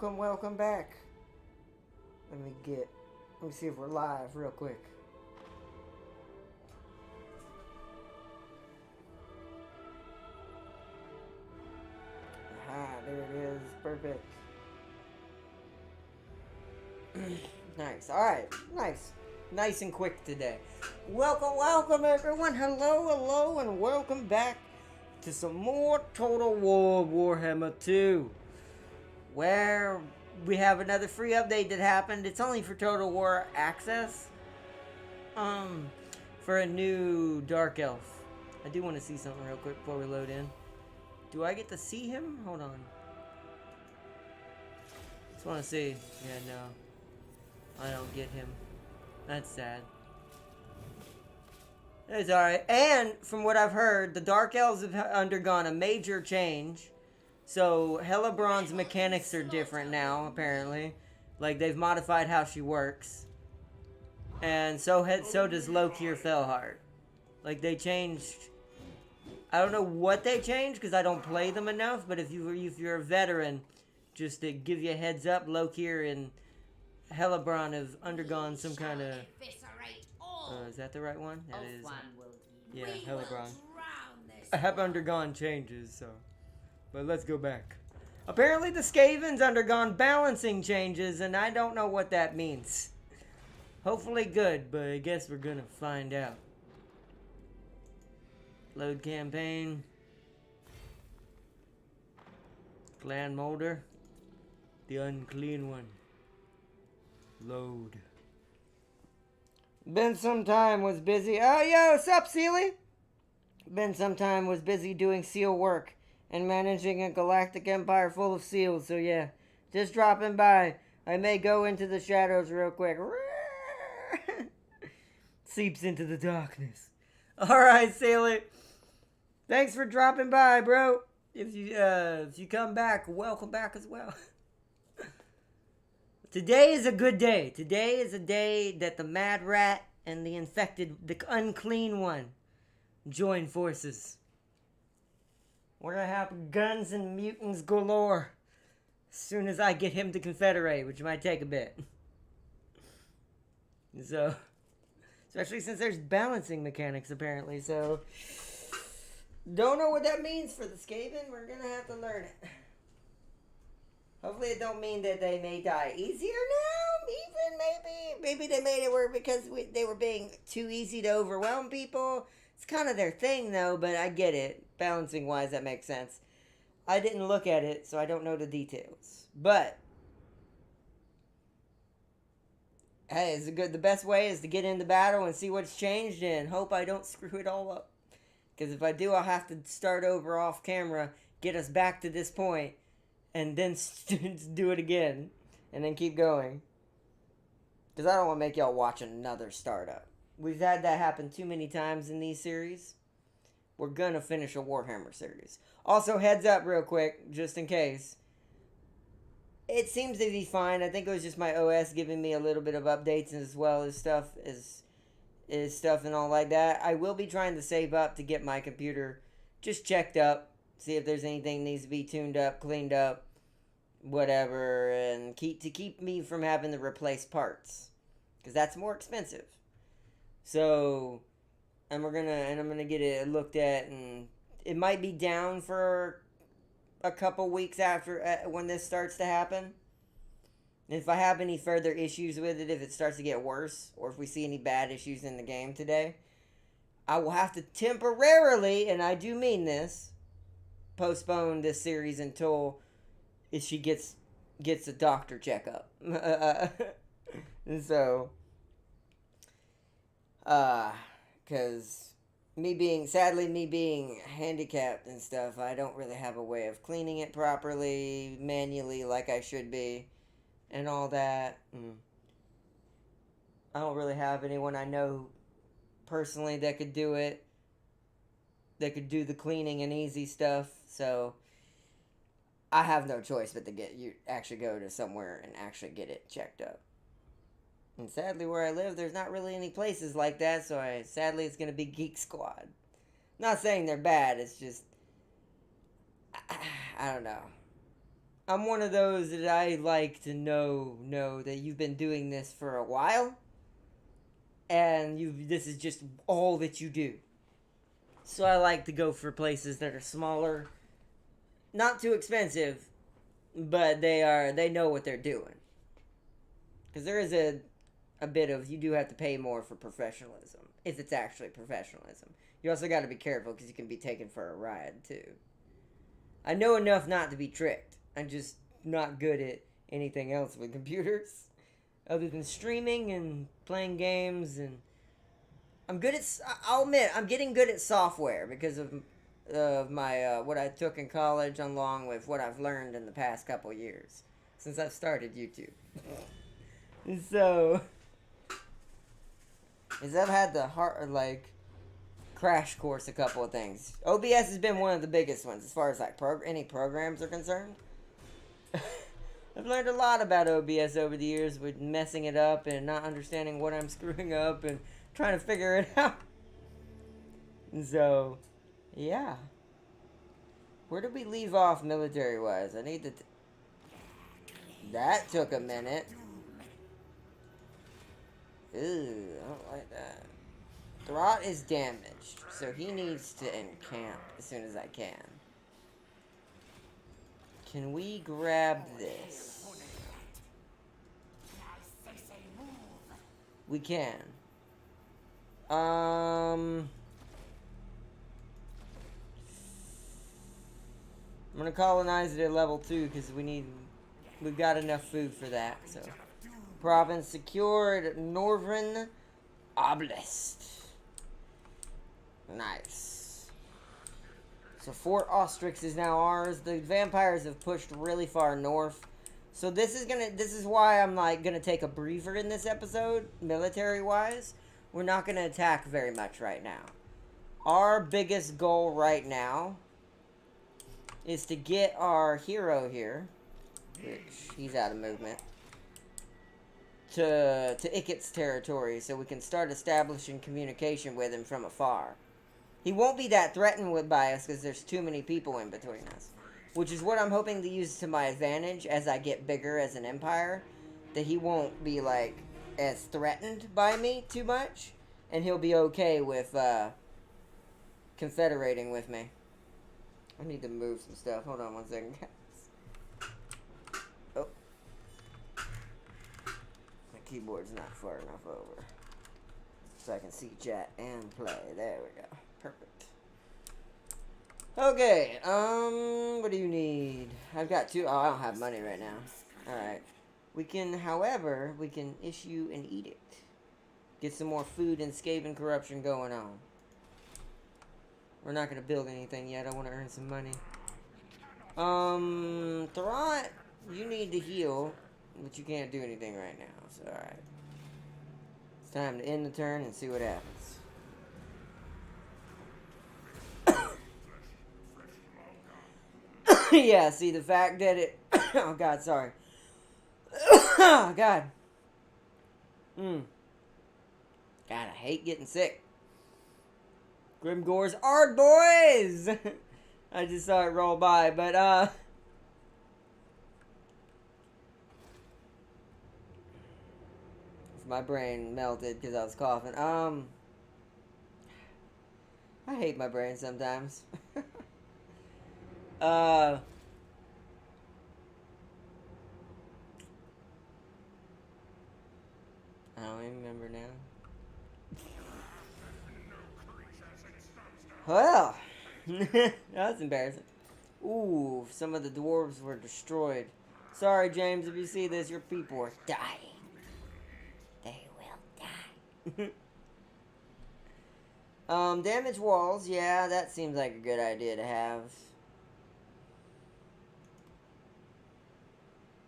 welcome back. Let me see if we're live real quick. Aha, there it is. Perfect. Nice. Alright, nice. Nice and quick today. Welcome everyone. Hello, and welcome back to some more Total War Warhammer 2. Where we have another free update that happened. It's only for Total War Access. For a new Dark Elf. I do want to see something real quick before we load in. Do I get to see him? Hold on. Just want to see. Yeah, no. I don't get him. That's sad. It's alright. And from what I've heard, the Dark Elves have undergone a major change. So Hellebrand's mechanics are different now, apparently. Like, they've modified how she works. And so does Lokir Felheart. Like, they changed... I don't know what they changed, because I don't play them enough. But if you're a veteran, just to give you a heads up, Lokir and Hellebrand have undergone some kind of... is that the right one? That is. Yeah, Hellebrand. I have undergone changes, so... But let's go back. Apparently the Skaven's undergone balancing changes, and I don't know what that means. Hopefully good, but I guess we're gonna find out. Load campaign. Clan Molder. The unclean one. Load. Been some time was busy. Oh, yo, what's up, Sealy? Been some time was busy doing seal work and managing a galactic empire full of seals, so yeah, just dropping by. I may go into the shadows real quick. Seeps into the darkness. Alright, Sealy. Thanks for dropping by, bro. If you come back, welcome back as well. Today is a good day. Today is a day that the Mad Rat and the infected, the unclean one, join forces. We're gonna have guns and mutants galore as soon as I get him to confederate, which might take a bit. So, especially since there's balancing mechanics apparently, so don't know what that means for the Skaven. We're gonna have to learn it. Hopefully it don't mean that they may die easier now. Even maybe they made it work because they were being too easy to overwhelm people. It's kind of their thing though, but I get it. Balancing wise, that makes sense. I didn't look at it, so I don't know the details. But hey, it's good. The best way is to get into battle and see what's changed and hope I don't screw it all up. Because if I do, I'll have to start over off camera, get us back to this point, and then do it again, and then keep going. Because I don't want to make y'all watch another startup. We've had that happen too many times in these series. We're gonna finish a Warhammer series. Also, heads up real quick, just in case. It seems to be fine. I think it was just my OS giving me a little bit of updates as well as stuff and all like that. I will be trying to save up to get my computer just checked up. See if there's anything that needs to be tuned up, cleaned up, whatever, and keep me from having to replace parts. Because that's more expensive. So, I'm gonna get it looked at, and it might be down for a couple weeks after when this starts to happen. And if I have any further issues with it, if it starts to get worse, or if we see any bad issues in the game today, I will have to temporarily, and I do mean this, postpone this series until if she gets a doctor checkup. And so, because me being handicapped and stuff, I don't really have a way of cleaning it properly, manually, like I should be, and all that. I don't really have anyone I know personally that could do it, that could do the cleaning and easy stuff, so I have no choice but to actually go to somewhere and actually get it checked up. And sadly, where I live, there's not really any places like that, so sadly it's going to be Geek Squad. Not saying they're bad, it's just, I don't know. I'm one of those that I like to know that you've been doing this for a while, and this is just all that you do. So I like to go for places that are smaller, not too expensive, but they know what they're doing. Because there is a bit of, you do have to pay more for professionalism, if it's actually professionalism. You also got to be careful because you can be taken for a ride too. I know enough not to be tricked. I'm just not good at anything else with computers other than streaming and playing games. And I'll admit, I'm getting good at software because of my what I took in college, along with what I've learned in the past couple years since I've started YouTube. So, as I've had the crash course a couple of things. OBS has been one of the biggest ones as far as any programs are concerned. I've learned a lot about OBS over the years with messing it up and not understanding what I'm screwing up and trying to figure it out. So, yeah. Where did we leave off military-wise? I need to... That took a minute. Ooh, I don't like that. Throt is damaged, so he needs to encamp as soon as I can. Can we grab this? We can. I'm gonna colonize it at level 2 because we've got enough food for that. So, province secured, Northern Oblast. Nice. So Fort Ostrix is now ours. The vampires have pushed really far north. So this is why I'm gonna take a breather in this episode, military wise. We're not gonna attack very much right now. Our biggest goal right now is to get our hero here, which he's out of movement, to Ikit's territory so we can start establishing communication with him from afar. He won't be that threatened by us because there's too many people in between us. Which is what I'm hoping to use to my advantage as I get bigger as an empire. That he won't be, as threatened by me too much. And he'll be okay with, confederating with me. I need to move some stuff. Hold on one second, guys. Oh. My keyboard's not far enough over. So I can see chat and play. There we go. Perfect. Okay, what do you need? I've got 2. Oh, I don't have money right now. Alright. However, we can issue an edict. Get some more food and Skaven corruption going on. We're not going to build anything yet. I want to earn some money. Throt, you need to heal, but you can't do anything right now, so alright. It's time to end the turn and see what happens. Yeah, see, the fact that it... oh, God, sorry. Oh, God. God, I hate getting sick. Grimgore's Ard Boys! I just saw it roll by, but, my brain melted because I was coughing. I hate my brain sometimes. I don't even remember now. Well, that's embarrassing. Ooh, some of the dwarves were destroyed. Sorry, James, if you see this, your people are dying. They will die. Damage walls, yeah, that seems like a good idea to have.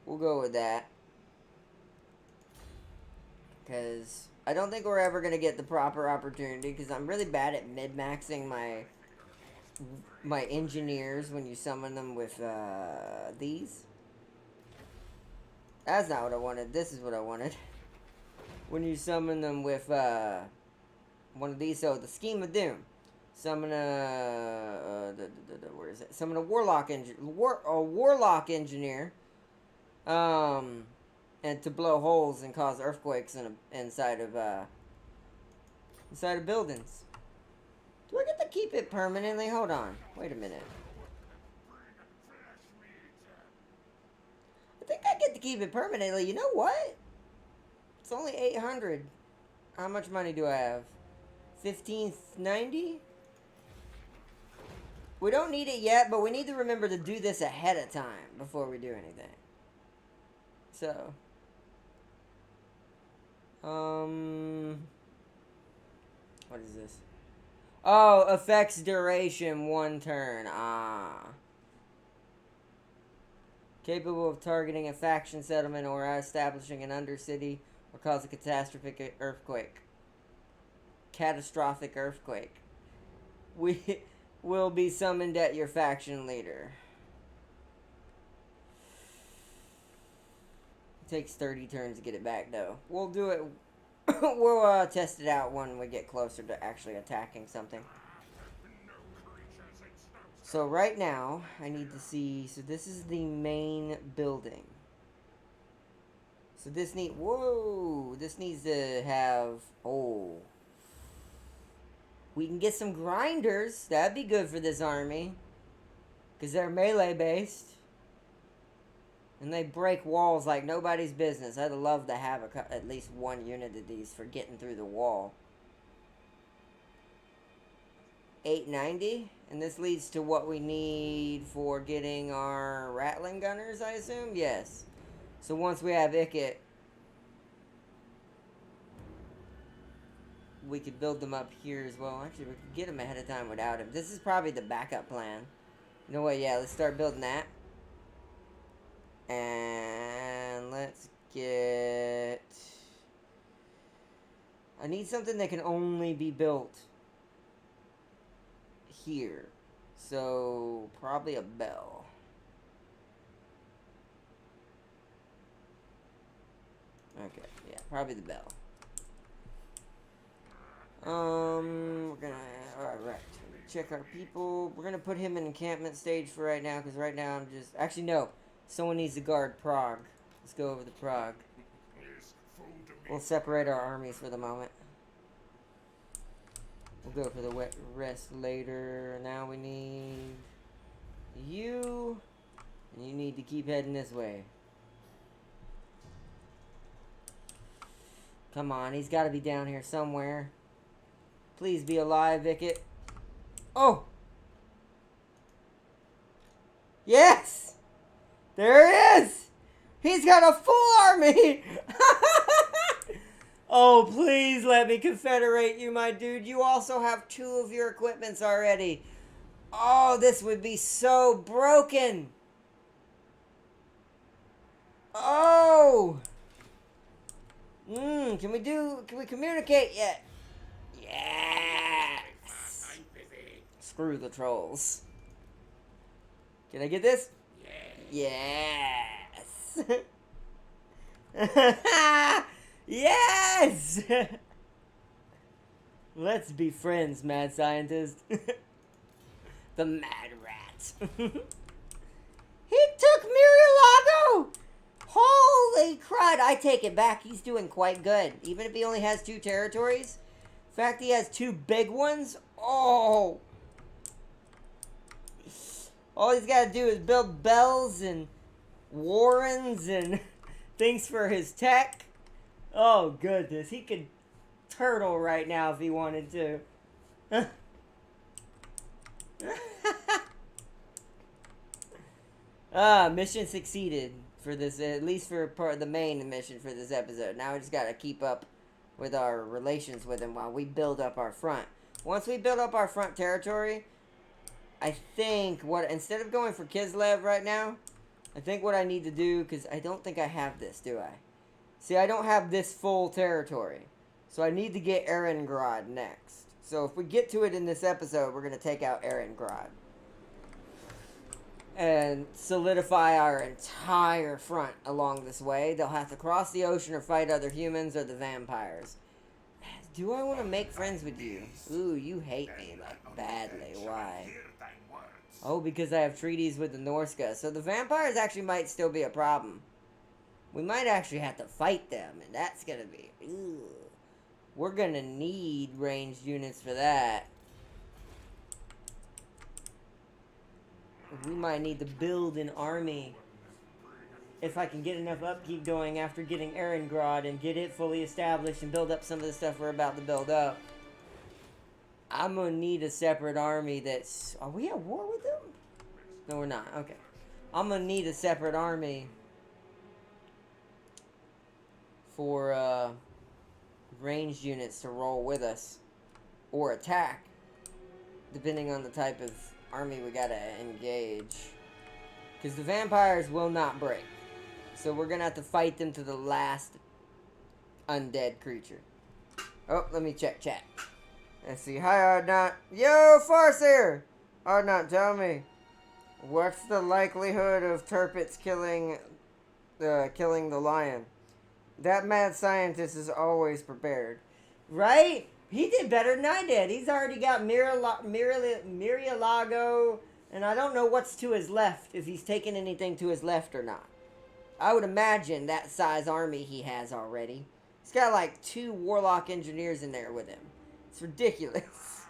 We'll go with that. Because I don't think we're ever going to get the proper opportunity. Because I'm really bad at mid-maxing my engineers when you summon them with these. That's not what I wanted. This is what I wanted. When you summon them with one of these. So the Scheme of Doom. Summon a where is it? Summon a warlock warlock engineer. And to blow holes and cause earthquakes inside of buildings. Do I get to keep it permanently? Hold on. Wait a minute. I think I get to keep it permanently. You know what? It's only 800. How much money do I have? 1590? We don't need it yet, but we need to remember to do this ahead of time before we do anything. So, what is this? Oh, affects duration 1 turn. Ah. Capable of targeting a faction settlement or establishing an undercity or cause a catastrophic earthquake. Catastrophic earthquake. We will be summoned at your faction leader. It takes 30 turns to get it back, though. We'll do it. We'll test it out when we get closer to actually attacking something. So right now, I need to see. So this is the main building. So this this needs to have. Oh. We can get some grinders. That'd be good for this army. Because they're melee based. And they break walls like nobody's business. I'd love to have at least 1 unit of these for getting through the wall. 890. And this leads to what we need for getting our rattling gunners, I assume? Yes. So once we have Ikit, we could build them up here as well. Actually, we could get them ahead of time without him. This is probably the backup plan. You know what? Yeah, let's start building that. And let's get... I need something that can only be built here. So, probably a bell. Okay, yeah, probably the bell. We're gonna... Alright, check our people. We're gonna put him in encampment stage for right now, because right now I'm just... Actually, no. Someone needs to guard Prague. Let's go over to Prague. We'll separate our armies for the moment. We'll go for the rest later. Now we need you. And you need to keep heading this way. Come on, he's got to be down here somewhere. Please be alive, Ikit. Oh! Yes! There he is! He's got a full army! Oh, please let me confederate you, my dude. You also have 2 of your equipments already. Oh, this would be so broken. Oh! Can we communicate yet? Yes! Screw the trolls. Can I get this? Yes! Yes! Let's be friends, mad scientist. The mad rat. He took Murielago! Holy crud, I take it back. He's doing quite good. Even if he only has 2 territories. The fact he has 2 big ones. Oh! All he's got to do is build bells and warrens and things for his tech. Oh, goodness. He could turtle right now if he wanted to. Mission succeeded for this, at least for part of the main mission for this episode. Now we just got to keep up with our relations with him while we build up our front. Once we build up our front territory, I think instead of going for Kislev right now, I think what I need to do, because I don't think I have this, do I? See, I don't have this full territory. So I need to get Erengrad next. So if we get to it in this episode, we're going to take out Erengrad. And solidify our entire front along this way. They'll have to cross the ocean or fight other humans or the vampires. Do I want to make friends with you? Ooh, you hate me, like, badly. Why? Oh, because I have treaties with the Norska. So the vampires actually might still be a problem. We might actually have to fight them, and that's gonna be... Ooh. We're gonna need ranged units for that. We might need to build an army. If I can get enough upkeep going after getting Erengrad and get it fully established and build up some of the stuff we're about to build up. I'm gonna need a separate army that's... Are we at war with them? No, we're not. Okay. I'm gonna need a separate army for ranged units to roll with us. Or attack. Depending on the type of army we gotta engage. Because the vampires will not break. So we're gonna have to fight them to the last undead creature. Oh, let me check chat. Let's see. Hi, Ardnot. Yo, Farseer! Ardnot, tell me. What's the likelihood of Turpitz killing the lion? That mad scientist is always prepared. Right? He did better than I did. He's already got Mirialago, and I don't know what's to his left, if he's taken anything to his left or not. I would imagine that size army he has already. He's got like 2 warlock engineers in there with him. It's ridiculous.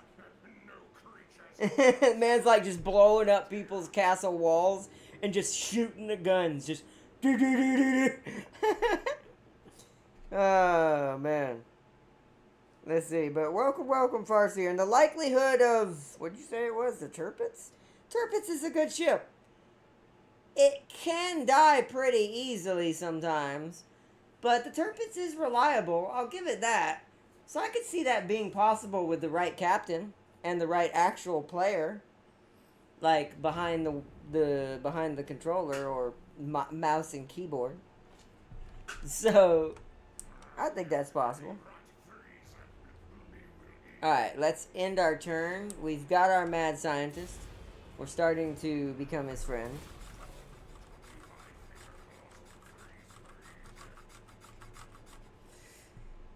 Man's like just blowing up people's castle walls and just shooting the guns. Just oh, man. Let's see. But welcome, Farseer. And the likelihood of... What'd you say it was? The Turpitz? Turpitz is a good ship. It can die pretty easily sometimes. But the Turpitz is reliable. I'll give it that. So I could see that being possible with the right captain and the right actual player, like behind the controller or mouse and keyboard. So I think that's possible. All right, let's end our turn. We've got our mad scientist. We're starting to become his friend.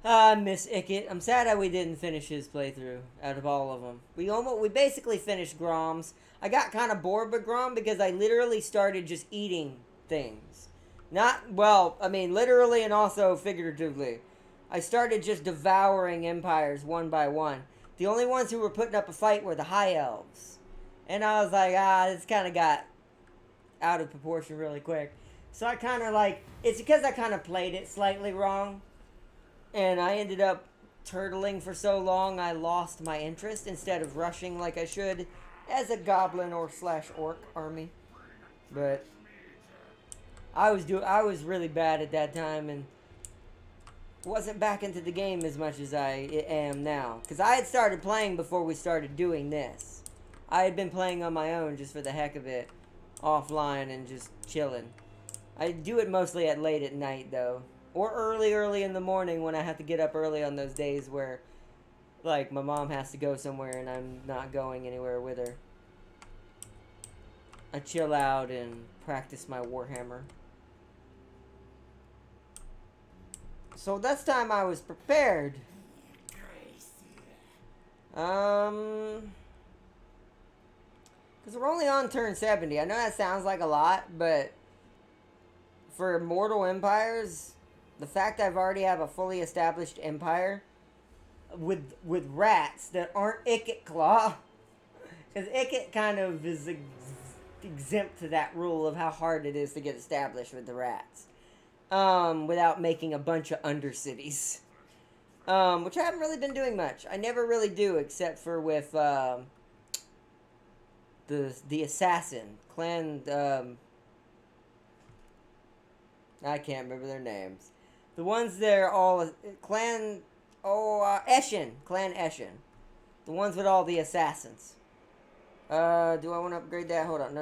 I miss Ickett. I'm sad that we didn't finish his playthrough out of all of them. We basically finished Grom's. I got kind of bored with Grom because I literally started just eating things. Literally and also figuratively. I started just devouring empires one by one. The only ones who were putting up a fight were the High Elves. And I was like, this kind of got out of proportion really quick. So I kind of it's because I kind of played it slightly wrong. And I ended up turtling for so long, I lost my interest instead of rushing like I should as a goblin or /orc army. But I was really bad at that time and wasn't back into the game as much as I am now. Because I had started playing before we started doing this. I had been playing on my own just for the heck of it, offline and just chilling. I do it mostly late at night though. Or early in the morning when I have to get up early on those days where, like, my mom has to go somewhere and I'm not going anywhere with her. I chill out and practice my Warhammer. So this time I was prepared. Because we're only on turn 70. I know that sounds like a lot, but for Mortal Empires... The fact I've already have a fully established empire with rats that aren't Ickett Claw, because Ickett kind of is exempt to that rule of how hard it is to get established with the rats, without making a bunch of undercities, which I haven't really been doing much. I never really do, except for with the assassin clan. I can't remember their names. The ones that are all Clan Eshin. Clan Eshin. The ones with all the assassins. Do I want to upgrade that? Hold on. No,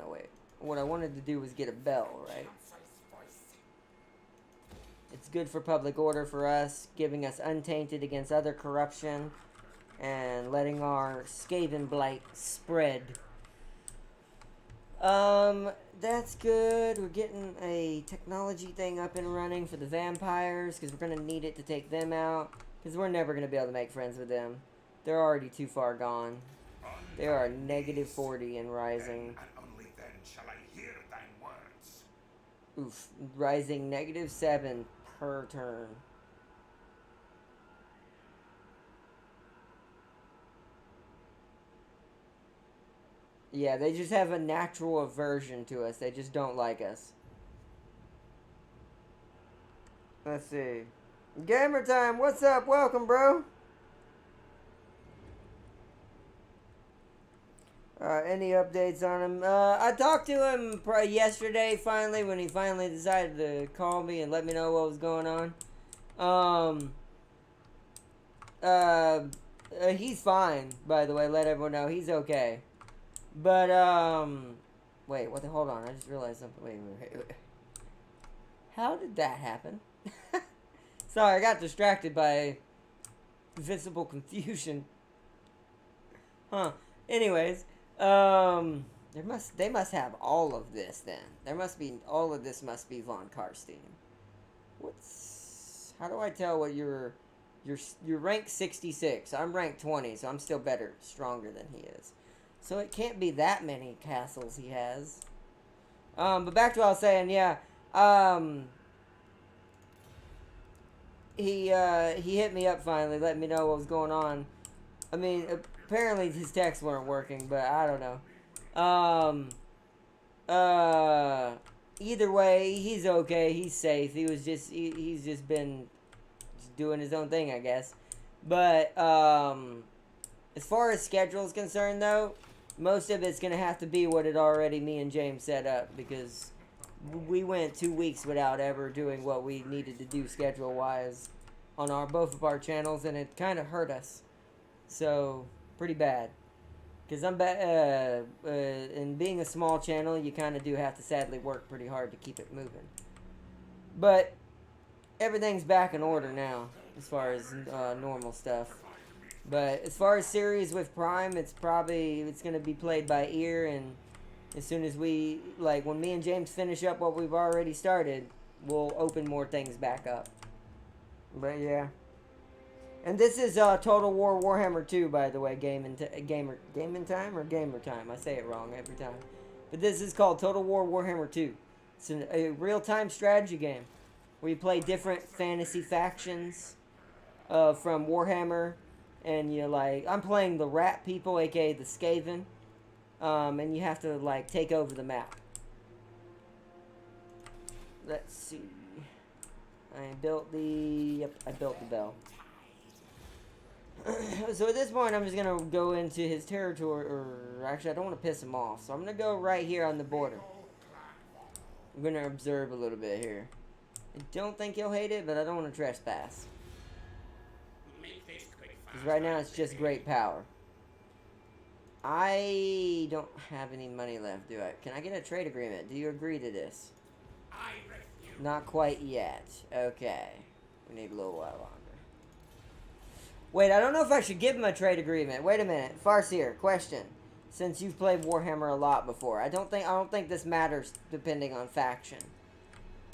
wait. What I wanted to do was get a bell, right? It's good for public order for us, giving us untainted against other corruption, and letting our Skaven blight spread. That's good. We're getting a technology thing up and running for the vampires, because we're going to need it to take them out. Because we're never going to be able to make friends with them. They're already too far gone. They are negative 40 and rising. And only then shall I hear thine words. Oof. Rising negative 7 per turn. Yeah, they just have a natural aversion to us. They just don't like us. Let's see. Gamer time, what's up? Welcome, bro. Any updates on him? I talked to him yesterday, finally, when he finally decided to call me and let me know what was going on. He's fine, by the way. Let everyone know he's okay. But, wait, what the, hold on, I just realized something. Wait. How did that happen? Sorry, I got distracted by visible confusion. Huh. Anyways, they must have all of this then. All of this must be Von Karstein. How do I tell what you're ranked 66. I'm ranked 20, so I'm still stronger than he is. So it can't be that many castles he has. But back to what I was saying, yeah. He hit me up finally, let me know what was going on. I mean, apparently his texts weren't working, but I don't know. Either way, he's okay. He's safe. He's just been doing his own thing, I guess. But as far as schedule is concerned, though, most of it's gonna have to be what me and James set up, because we went 2 weeks without ever doing what we needed to do schedule wise on both of our channels, and it kind of hurt us. So pretty bad. Because in being a small channel, you kind of do have to sadly work pretty hard to keep it moving. But everything's back in order now, as far as normal stuff. But as far as series with Prime, it's going to be played by ear, and as soon as when me and James finish up what we've already started, we'll open more things back up. But yeah. And this is Total War Warhammer 2, by the way, Game in Time or Gamer Time? I say it wrong every time. But this is called Total War Warhammer 2. It's a real-time strategy game where you play different fantasy factions from Warhammer. And I'm playing the Rat People, aka the Skaven. And you have to, take over the map. Let's see. I built the bell. So at this point, I'm just going to go into his territory, or actually, I don't want to piss him off. So I'm going to go right here on the border. I'm going to observe a little bit here. I don't think he'll hate it, but I don't want to trespass. Because right now, it's just great power. I don't have any money left, do I? Can I get a trade agreement? Do you agree to this? Not quite yet. Okay. We need a little while longer. Wait, I don't know if I should give him a trade agreement. Wait a minute. Farseer, question. Since you've played Warhammer a lot before, I don't think this matters depending on faction.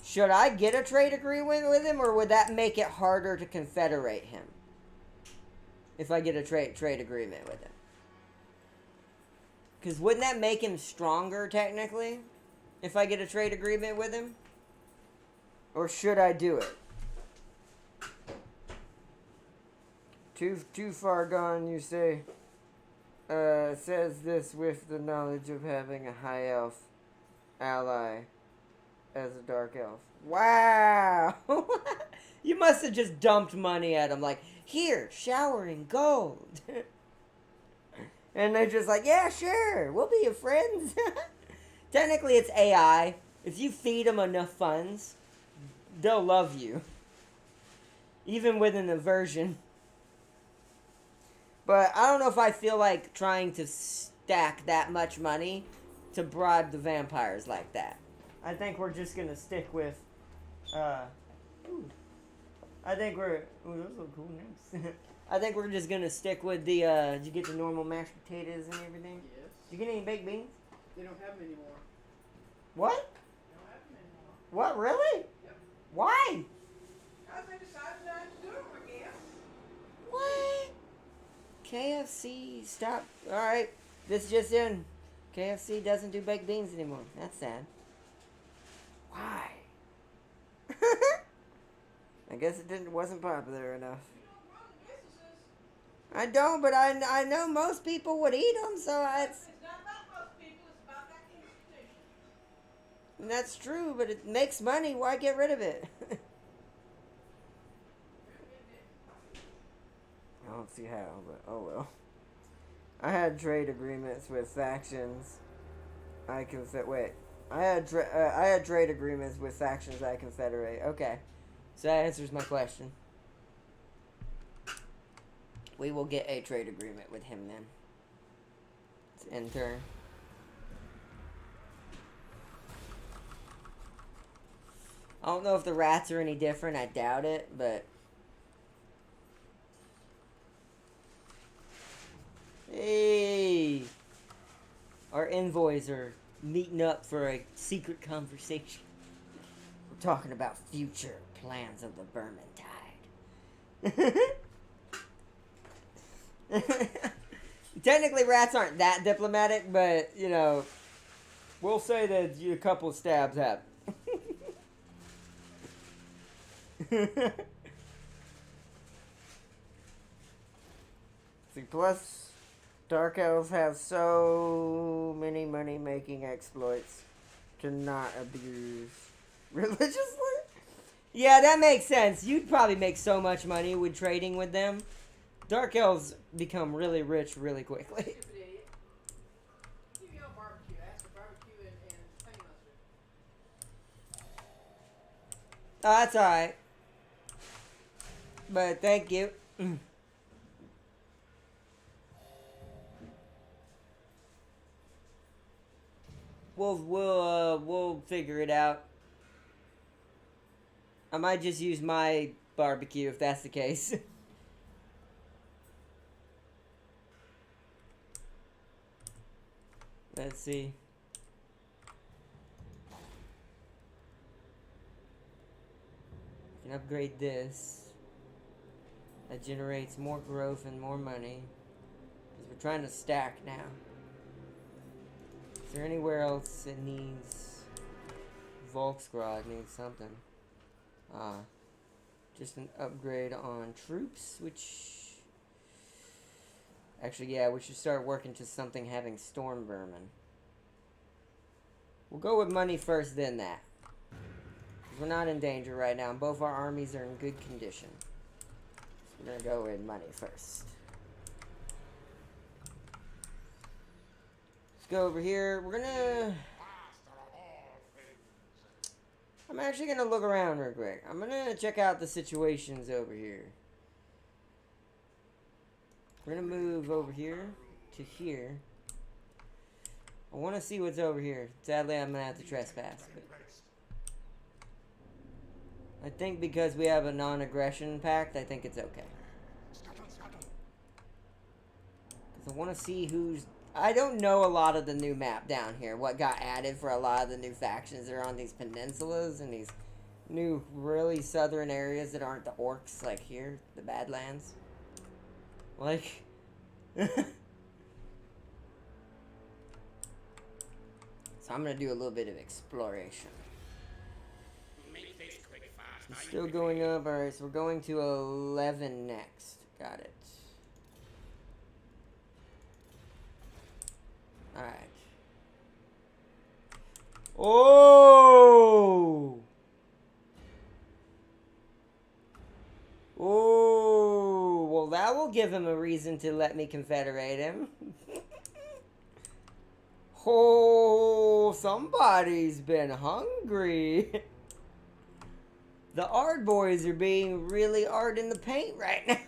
Should I get a trade agreement with him, or would that make it harder to confederate him? If I get a trade agreement with him. Because wouldn't that make him stronger, technically? If I get a trade agreement with him? Or should I do it? Too far gone, you say. Says this with the knowledge of having a high elf ally as a dark elf. Wow! You must have just dumped money at him, like, here, shower in gold. And they're just like, yeah, sure, we'll be your friends. Technically, it's AI. If you feed them enough funds, they'll love you. Even with an aversion. But I don't know if I feel like trying to stack that much money to bribe the vampires like that. I think we're just going to stick with... Ooh, those look cool names. I think we're just going to stick with the... did you get the normal mashed potatoes and everything? Yes. Did you get any baked beans? They don't have them anymore. What? They don't have them anymore. What, really? Yep. Why? Because they decided not to do them, I guess. What? KFC, stop. Alright, this just in. KFC doesn't do baked beans anymore. That's sad. Why? I guess it wasn't popular enough. I don't, but I know most people would eat them, so it's not about most people, it's about that institution. that's true, but it makes money. Why get rid of it? I don't see how, but oh well. I had trade agreements with factions. I had trade agreements with factions I confederate. Okay, so that answers my question. We will get a trade agreement with him then. Let's enter. I don't know if the rats are any different. I doubt it, but hey, our envoys are meeting up for a secret conversation. We're talking about future plans of the Vermintide. Technically, rats aren't that diplomatic, but you know, we'll say that a couple stabs happen. See, plus, Dark Elves have so many money-making exploits to not abuse religiously. Yeah, that makes sense. You'd probably make so much money with trading with them. Dark Elves become really rich really quickly. Stupid idiot. Give me a barbecue. Ask for barbecue and honey mustard. Oh, that's alright. But thank you. We'll figure it out. I might just use my barbecue if that's the case. Let's see. I can upgrade this. That generates more growth and more money. Because we're trying to stack now. Is there anywhere else it needs? Volksgrad needs something. Just an upgrade on troops, which... Actually, yeah, we should start working to something having storm vermin. We'll go with money first, then that. 'Cause we're not in danger right now, and both our armies are in good condition. So we're gonna go with money first. Let's go over here. We're gonna... I'm actually gonna look around real quick. I'm gonna check out the situations over here. We're gonna move over here to here. I want to see what's over here. Sadly, I'm gonna have to trespass. But I think because we have a non-aggression pact, I think it's okay. Because I want to see who's... I don't know a lot of the new map down here. What got added for a lot of the new factions that are on these peninsulas and these new really southern areas that aren't the orcs, like here, the Badlands. Like... So I'm gonna do a little bit of exploration. I'm still going up. Alright, so we're going to 11 next. Got it. Alright. Oh! Oh! Well, that will give him a reason to let me confederate him. Oh, somebody's been hungry. The art boys are being really art in the paint right now.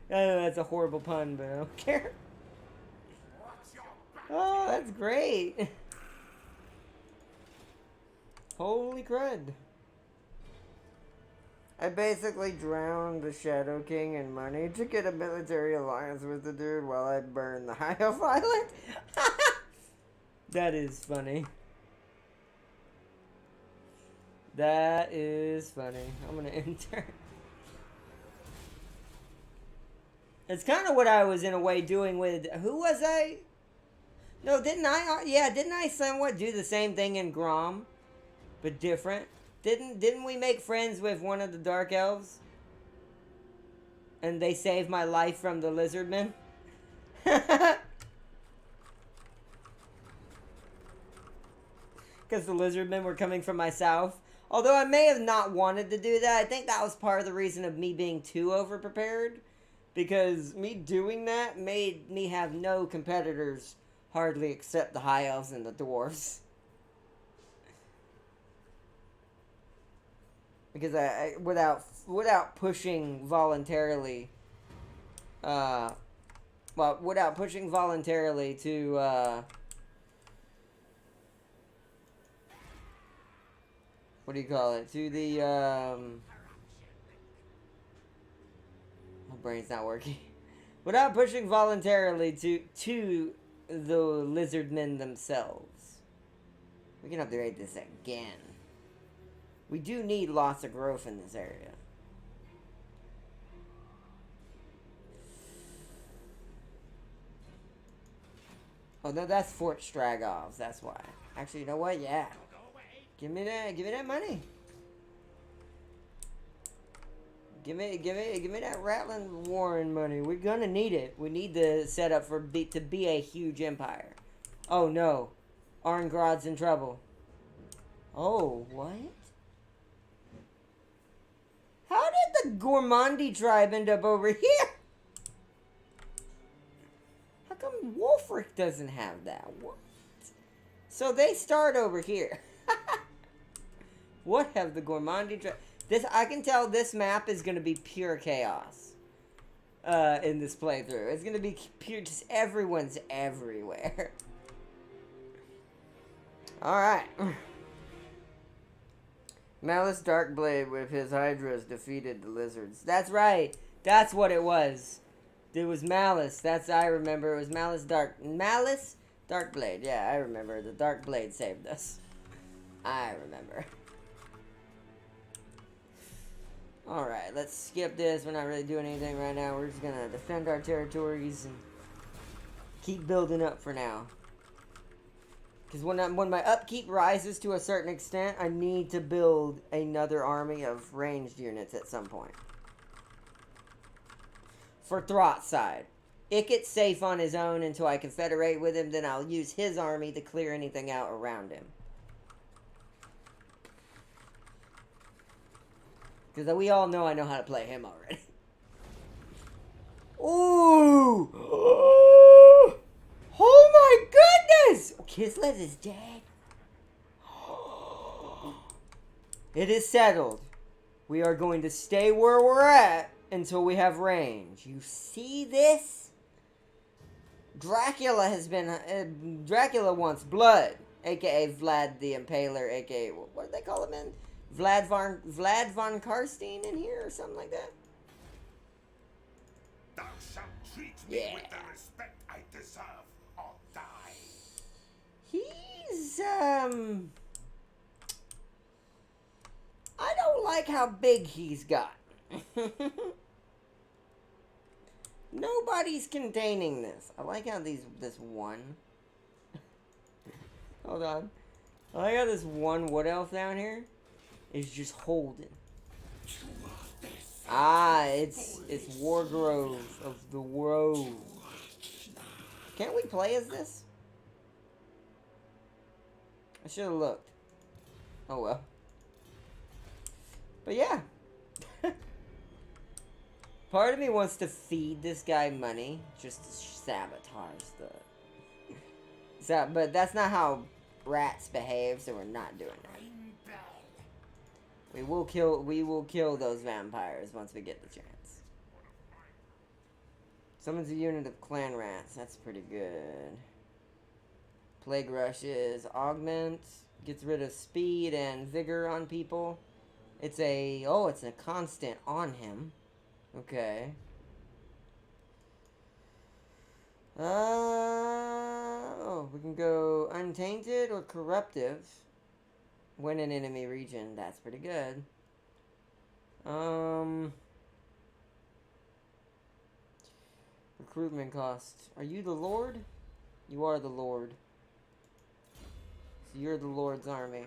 I know that's a horrible pun, but I don't care. Oh, that's great. Holy crud. I basically drowned the Shadow King in money to get a military alliance with the dude while I burn the High Elf Island. That is funny. That is funny. I'm gonna enter. It's kind of what I was in a way doing with, who was I? No, didn't I? Yeah, didn't I somewhat do the same thing in Grom, but different? Didn't we make friends with one of the Dark Elves? And they saved my life from the Lizardmen? Because the Lizardmen were coming from my south. Although I may have not wanted to do that, I think that was part of the reason of me being too over-prepared. Because me doing that made me have no competitors hardly except the High Elves and the Dwarves. Because I without pushing voluntarily, without pushing voluntarily to, what do you call it? To the, my brain's not working. Without pushing voluntarily to the Lizardmen themselves. We can upgrade this again. We do need lots of growth in this area. Oh no, that's Fort Stragov's, that's why. Actually, you know what? Yeah. Give me that money. Give me that Rattling Warren money. We're gonna need it. We need the setup to be a huge empire. Oh no. Arngrod's in trouble. Oh, what? How did the Gormandi tribe end up over here? How come Wolfric doesn't have that? What? So they start over here. What have the Gormandi tribe... I can tell this map is going to be pure chaos. In this playthrough. It's going to be pure... Just everyone's everywhere. Alright. Malice Darkblade with his Hydras defeated the lizards. That's right. That's what it was. It was Malice. I remember. It was Malice Darkblade. Yeah, I remember. The Darkblade saved us. I remember. Alright, let's skip this. We're not really doing anything right now. We're just gonna defend our territories and keep building up for now. Because when my upkeep rises to a certain extent, I need to build another army of ranged units at some point. For Thrott's side. Ikit's safe on his own until I confederate with him, then I'll use his army to clear anything out around him. Because we all know I know how to play him already. Ooh! Oh my goodness! Kislev is dead. It is settled. We are going to stay where we're at until we have range. You see this? Dracula has been... Dracula wants blood. A.K.A. Vlad the Impaler. A.K.A. What do they call him in? Vlad von Karstein in here or something like that? Thou shalt treat me with the respect I deserve, or die. He's, I don't like how big he's got. Nobody's containing this. I like how this one... Hold on. I like how this one wood elf down here is just holding. Ah, it's Wargrove of the Grove. Can't we play as this? I should have looked. Oh well. But yeah. Part of me wants to feed this guy money just to sabotage the... but that's not how rats behave, so we're not doing that. We will kill those vampires once we get the chance. Summons a unit of clan rats. That's pretty good. Plague rushes. Augment. Gets rid of speed and vigor on people. It's a constant on him. Okay. We can go untainted or corruptive. When in enemy region, that's pretty good. Recruitment cost. Are you the Lord? You are the Lord. So you're the Lord's army.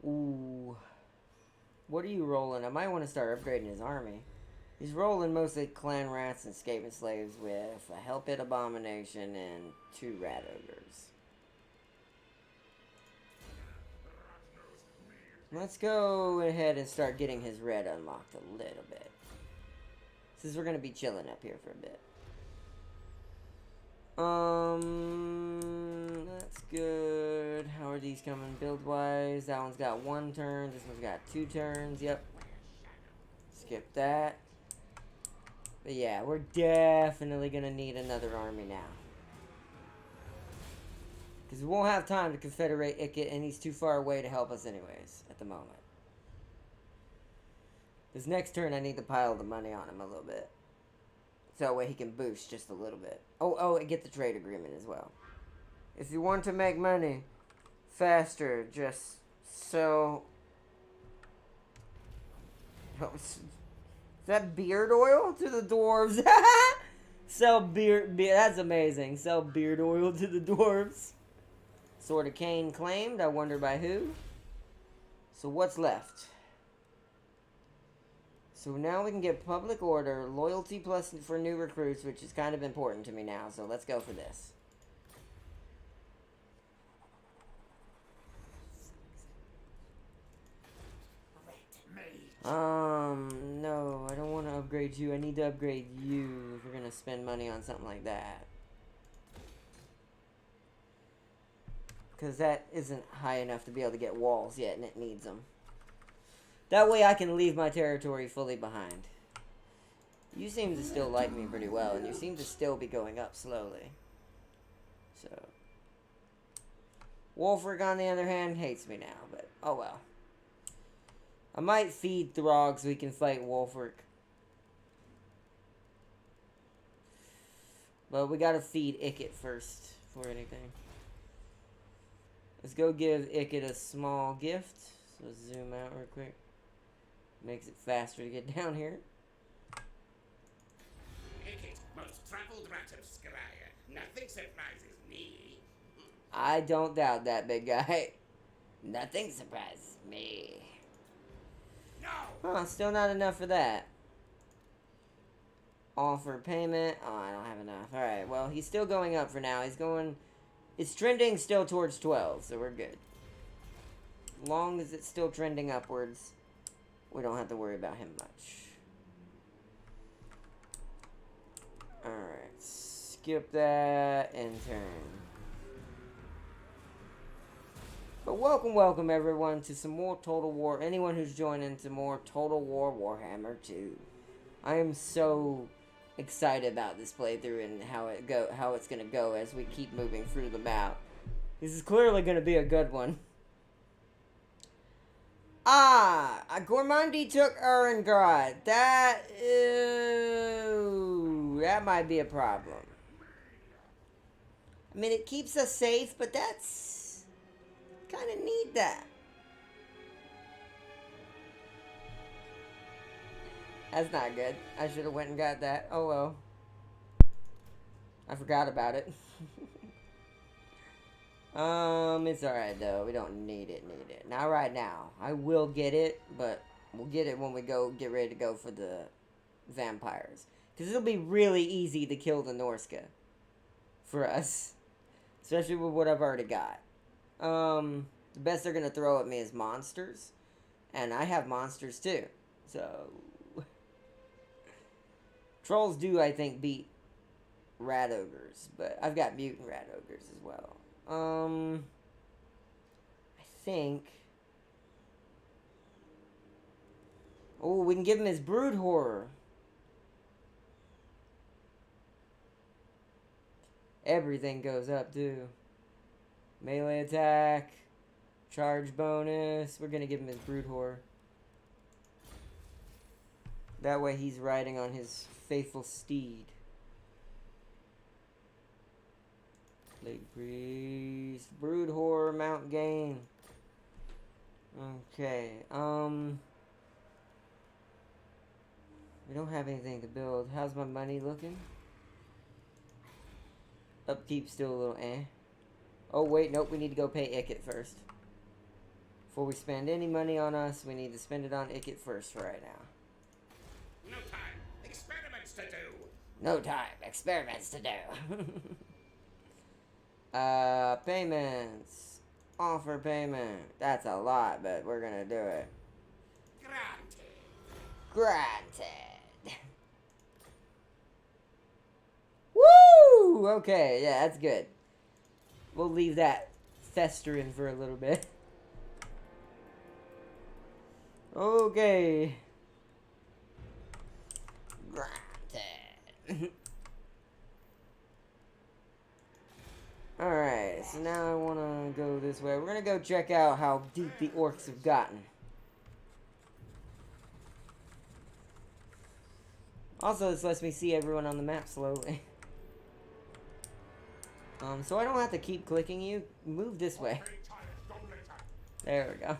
Ooh. What are you rolling? I might want to start upgrading his army. He's rolling mostly clan rats and escaping slaves with a Hellpit Abomination and 2 rat ogres. Let's go ahead and start getting his red unlocked a little bit. Since we're going to be chilling up here for a bit. That's good. How are these coming build-wise? That one's got 1 turn. This one's got 2 turns. Yep. Skip that. But yeah, we're definitely going to need another army now. Because we won't have time to confederate Ikit, and he's too far away to help us anyways, at the moment. This next turn, I need to pile the money on him a little bit. So that way he can boost just a little bit. Oh, and get the trade agreement as well. If you want to make money faster, just sell... Is that beard oil to the dwarves? Sell beard, that's amazing. Sell beard oil to the dwarves. Sword of Cain claimed. I wonder by who. So what's left? So now we can get public order, loyalty plus for new recruits, which is kind of important to me now. So let's go for this. No, I don't want to upgrade you. I need to upgrade you if we're going to spend money on something like that. Because that isn't high enough to be able to get walls yet, and it needs them. That way I can leave my territory fully behind. You seem to still like me pretty well, and you seem to still be going up slowly. So. Wolfric, on the other hand, hates me now, but oh well. I might feed Throg so we can fight Wolfric. But we gotta feed Ikit first for anything. Let's go give Ikit a small gift. So zoom out real quick. Makes it faster to get down here. Ikit, most traveled rat of Skryre. Nothing surprises me. I don't doubt that, big guy. Nothing surprises me. No! Huh, still not enough for that. Offer payment. Oh, I don't have enough. Alright, well, he's still going up for now. He's going... It's trending still towards 12, so we're good. As long as it's still trending upwards, we don't have to worry about him much. Alright, skip that and turn. But welcome everyone to some more Total War. Anyone who's joining to more Total War Warhammer 2. I am so excited about this playthrough and how it's gonna go as we keep moving through the map. This is clearly gonna be a good one. Gormandi took Urengrad. That might be a problem. I mean, it keeps us safe, but that's kind of need that. That's not good. I should have went and got that. Oh well. I forgot about it. It's alright though. We don't need it. Not right now. I will get it, but we'll get it when we get ready to go for the vampires. Because it'll be really easy to kill the Norska for us. Especially with what I've already got. The best they're gonna throw at me is monsters. And I have monsters too. So trolls do, I think, beat rat ogres, but I've got mutant rat ogres as well. I think. Oh, we can give him his brood horror. Everything goes up too. Melee attack, charge bonus. We're gonna give him his brood horror. That way he's riding on his faithful steed. Plague Priest. Brood Horror, Mount Gain. Okay, We don't have anything to build. How's my money looking? Upkeep still a little eh. Oh wait, nope, we need to go pay Icket first. Before we spend any money on us, we need to spend it on Icket first for right now. No time. Experiments to do. No time. Experiments to do. Payments. Offer payment. That's a lot, but we're gonna do it. Granted. Granted. Woo! Okay, yeah, that's good. We'll leave that festering for a little bit. Okay. Granted. Alright, so now I want to go this way. We're going to go check out how deep the orcs have gotten. Also, this lets me see everyone on the map slowly. So I don't have to keep clicking you. Move this way. There we go.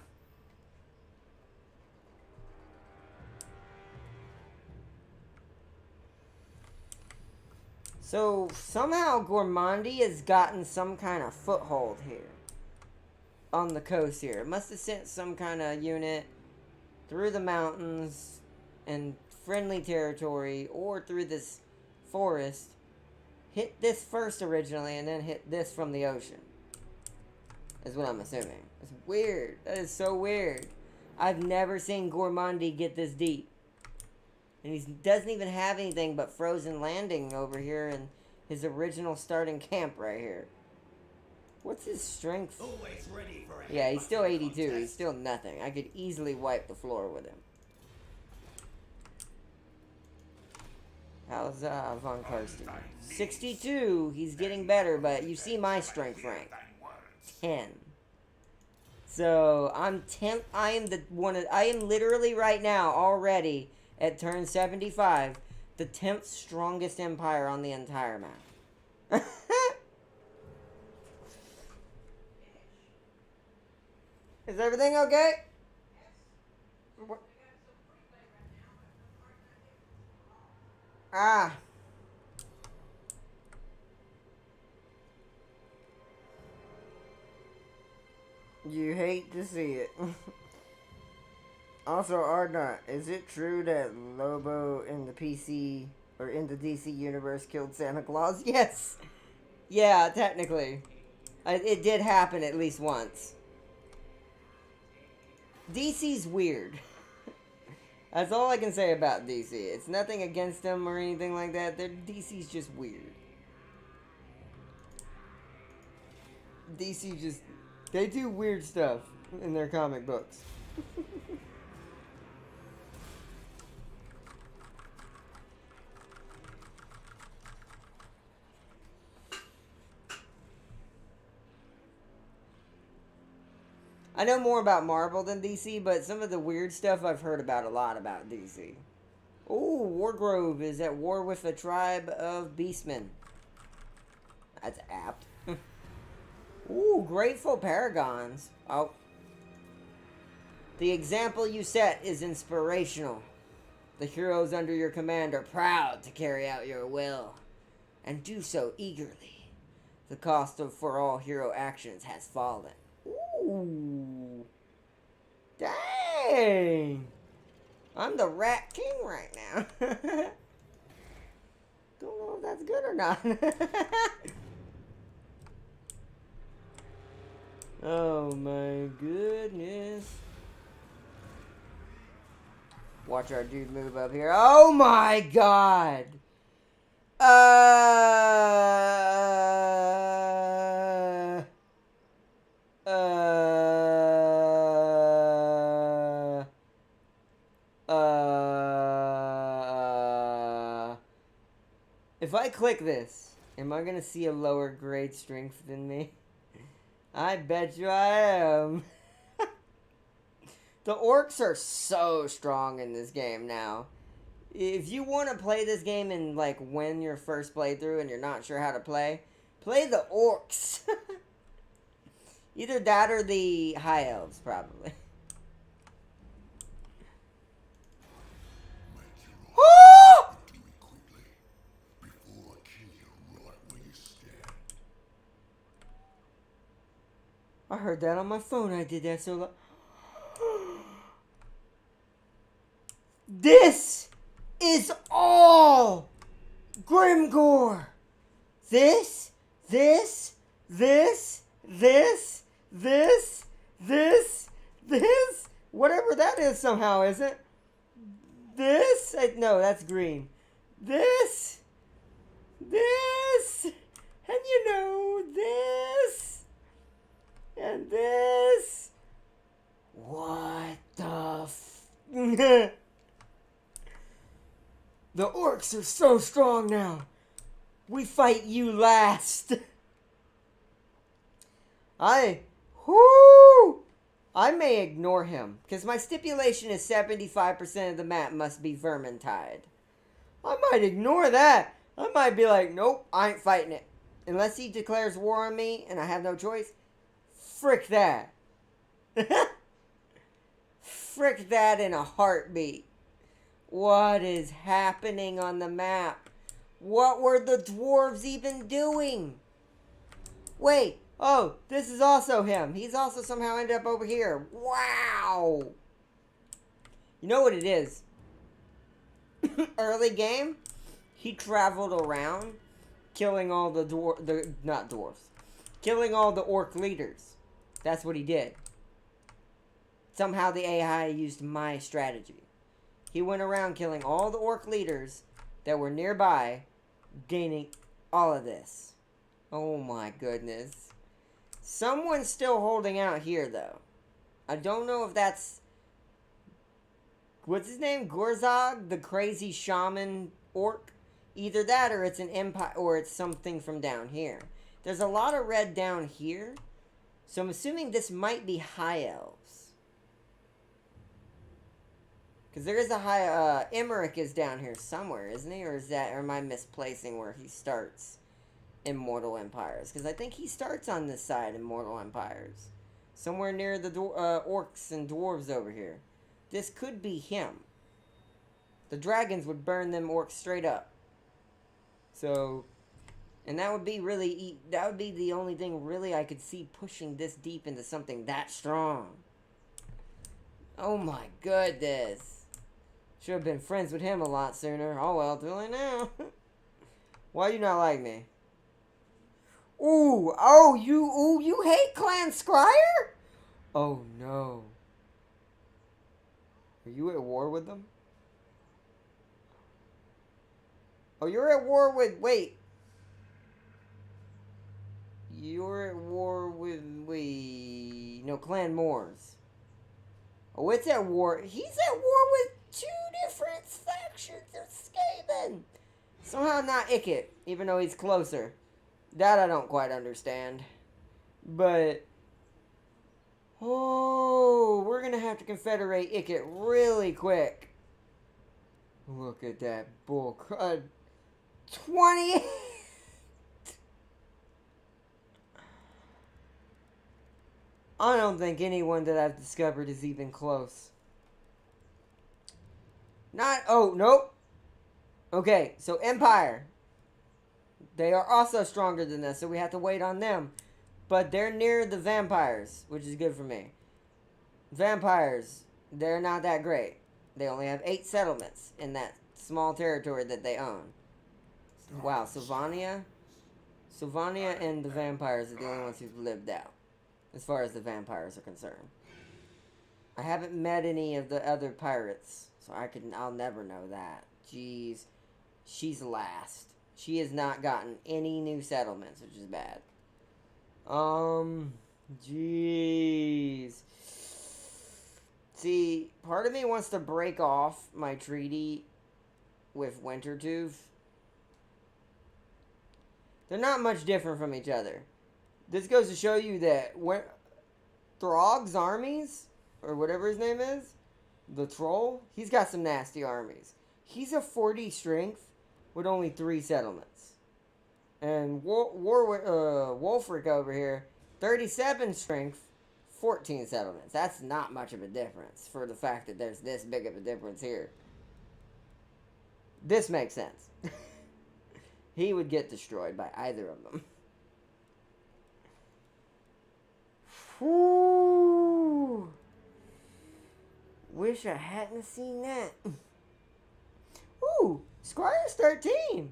So, somehow Gormandi has gotten some kind of foothold here. On the coast here. It must have sent some kind of unit through the mountains and friendly territory or through this forest. Hit this first originally and then hit this from the ocean. Is what I'm assuming. It's weird. That is so weird. I've never seen Gormandi get this deep. And he doesn't even have anything but Frozen Landing over here and his original starting camp right here. What's his strength? Always ready for a Yeah, he's still 82. He's still nothing. I could easily wipe the floor with him. How's Von Karsten? 62. He's getting better, but you see my strength rank. 10. So I'm I am literally right now already at turn 75, the 10th strongest empire on the entire map. Is everything okay? What? Ah. You hate to see it. Also, Ardnot, is it true that Lobo in the PC or in the DC universe killed Santa Claus? Yes. Yeah, technically. It did happen at least once. DC's weird. That's all I can say about DC. It's nothing against them or anything like that. DC's just weird. DC just... They do weird stuff in their comic books. I know more about Marvel than DC, but some of the weird stuff I've heard about a lot about DC. Ooh, Wargrove is at war with a tribe of beastmen. That's apt. Ooh, Grateful Paragons. Oh. The example you set is inspirational. The heroes under your command are proud to carry out your will, and do so eagerly. The cost for all hero actions has fallen. Ooh. Dang. I'm the Rat King right now. Don't know if that's good or not. Oh my goodness. Watch our dude move up here. Oh my god. If I click this, am I gonna see a lower grade strength than me? I bet you I am. The orcs are so strong in this game now. If you want to play this game and like win your first playthrough and you're not sure how to play the orcs. Either that or the high elves, probably. I heard that on my phone. I did that so loud. This is all Grimgore. This, this, this, this, this, this, whatever that is somehow, is it? This, no, that's green. This, and you know, this, and this. What the The orcs are so strong now. We fight you last. I may ignore him, because my stipulation is 75% of the map must be Vermintide. I might ignore that. I might be like, nope, I ain't fighting it. Unless he declares war on me and I have no choice. Frick that. Frick that in a heartbeat. What is happening on the map? What were the dwarves even doing? Wait. Oh, this is also him. He's also somehow ended up over here. Wow. You know what it is? Early game, he traveled around killing all the killing all the orc leaders. That's what he did. Somehow the AI used my strategy. He went around killing all the orc leaders that were nearby, gaining all of this. Oh my goodness. Someone's still holding out here, though. I don't know if that's... What's his name? Gorzog, the crazy shaman orc? Either that or it's an empire, or it's something from down here. There's a lot of red down here, so I'm assuming this might be high elves. Because there is a high... Emmerich is down here somewhere, isn't he? Or am I misplacing where he starts in Mortal Empires? Because I think he starts on this side in Mortal Empires. Somewhere near the orcs and dwarves over here. This could be him. The dragons would burn them orcs straight up. So... And that would be really... That would be the only thing really I could see pushing this deep into something that strong. Oh my goodness. Should have been friends with him a lot sooner. Oh well, too late now. Why you not like me? You hate Clan Scryer? Oh no. Are you at war with them? Oh, you're at war with... Wait. You're at war with... No, Clan Moors. Oh, it's at war... He's at war with 2 different factions of Skaven. Somehow not Ikit, even though he's closer. That I don't quite understand. But... Oh, we're gonna have to confederate Ikit really quick. Look at that bull. 20... I don't think anyone that I've discovered is even close. Oh, nope. Okay, so Empire. They are also stronger than us, so we have to wait on them. But they're near the vampires, which is good for me. Vampires, they're not that great. They only have 8 settlements in that small territory that they own. Wow, Sylvania and the vampires are the only ones who've lived out, as far as the vampires are concerned. I haven't met any of the other pirates, so I'll never know that. Jeez. She's last. She has not gotten any new settlements, which is bad. Jeez. See, part of me wants to break off my treaty with Wintertooth. They're not much different from each other. This goes to show you that Throg's armies, or whatever his name is, the troll, he's got some nasty armies. He's a 40 strength with only 3 settlements. And Wolfric over here, 37 strength, 14 settlements. That's not much of a difference for the fact that there's this big of a difference here. This makes sense. He would get destroyed by either of them. Whoo! Wish I hadn't seen that. Ooh, Squire's 13.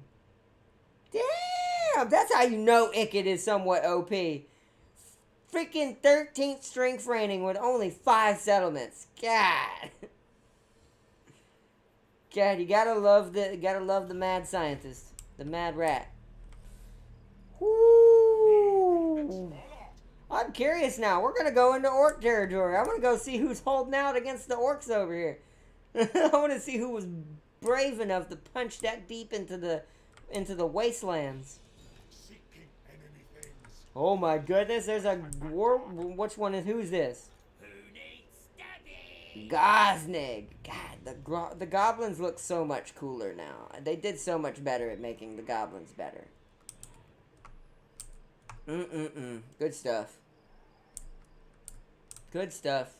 Damn, that's how you know Ikit is somewhat OP. Freaking 13th strength rating with only 5 settlements. God. God, you gotta love the mad scientist, the mad rat. Woo! I'm curious now. We're gonna go into orc territory. I want to go see who's holding out against the orcs over here. I want to see who was brave enough to punch that deep into the wastelands. Seeking enemy things. Oh my goodness! There's a war. Which one is who's this? Who needs study? Gosnig. God, the goblins look so much cooler now. They did so much better at making the goblins better. Good stuff. Good stuff.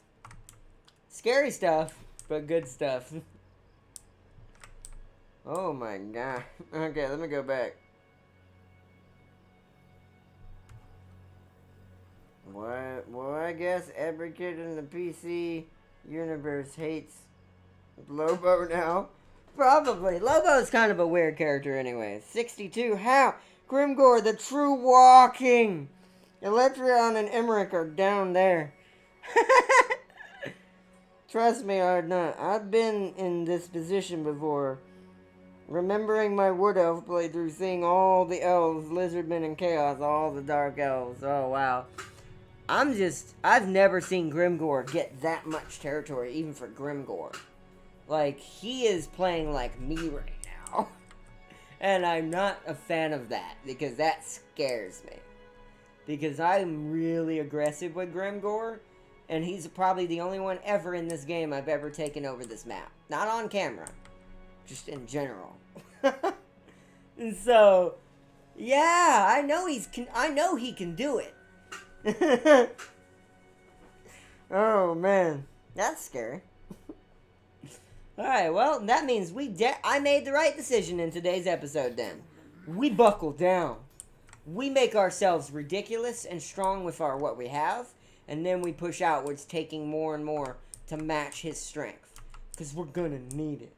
Scary stuff, but good stuff. Oh my god. Okay, let me go back. What? Well, I guess every kid in the PC universe hates Lobo now. Probably. Lobo's kind of a weird character anyway. 62. How? Grimgor, the true walking. Electron and Emmerich are down there. Trust me, Ardnot. I've been in this position before. Remembering my Wood Elf playthrough, seeing all the elves, Lizardmen and Chaos, all the Dark Elves. Oh, wow. I've never seen Grimgor get that much territory, even for Grimgor. Like, he is playing like me right now. And I'm not a fan of that, because that scares me. Because I'm really aggressive with Grimgor, and he's probably the only one ever in this game I've ever taken over this map. Not on camera, just in general. And so, yeah, I know he can do it. Oh man, that's scary. Alright, well, that means I made the right decision in today's episode then. We buckle down. We make ourselves ridiculous and strong with what we have, and then we push outwards, taking more and more to match his strength. Because we're gonna need it.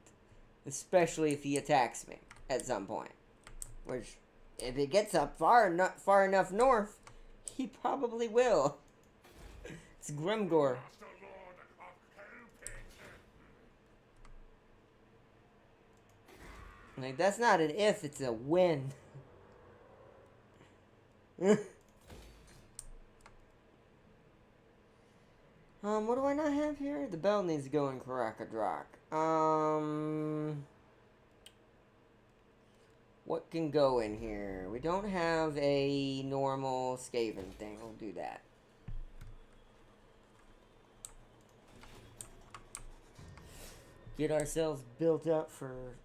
Especially if he attacks me at some point. Which, if he gets up far enough north, he probably will. It's Grimgor. Master Lord of Hellpit. Like, that's not an if, it's a when. What do I not have here? The bell needs to go in Karakadrak. What can go in here? We don't have a normal Skaven thing. We'll do that. Get ourselves built up for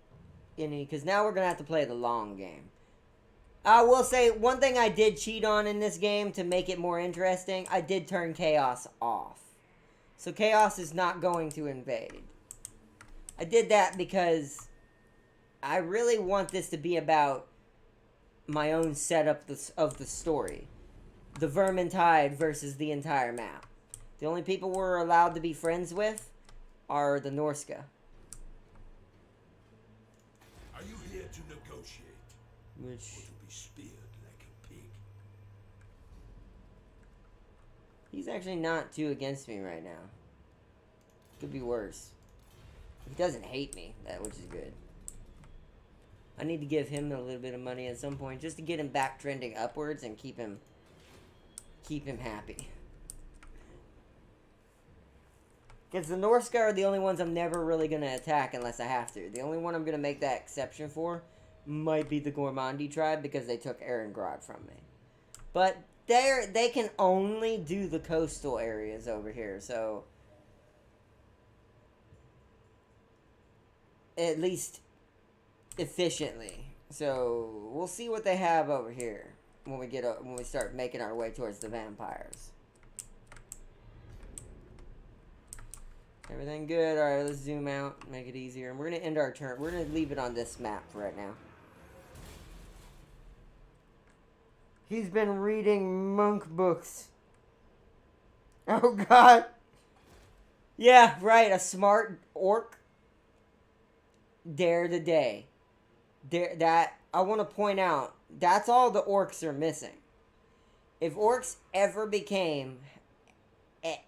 any... Because now we're going to have to play the long game. I will say, one thing I did cheat on in this game to make it more interesting, I did turn Chaos off. So Chaos is not going to invade. I did that because I really want this to be about my own setup of the story. The Vermintide versus the entire map. The only people we're allowed to be friends with are the Norska. Are you here to negotiate? Which... Or to be speared like a pig? He's actually not too against me right now. Could be worse. He doesn't hate me, which is good. I need to give him a little bit of money at some point just to get him back trending upwards and keep him happy. Because the Norska are the only ones I'm never really going to attack unless I have to. The only one I'm going to make that exception for might be the Gormandi tribe because they took Erengrad from me. But they can only do the coastal areas over here, so... At least efficiently. So we'll see what they have over here when we start making our way towards the vampires. Everything good? Alright, let's zoom out, make it easier. And we're going to end our turn. We're going to leave it on this map for right now. He's been reading monk books. Oh god. Yeah, right. A smart orc. Dare the day. Dare that. I want to point out. That's all the orcs are missing. If orcs ever became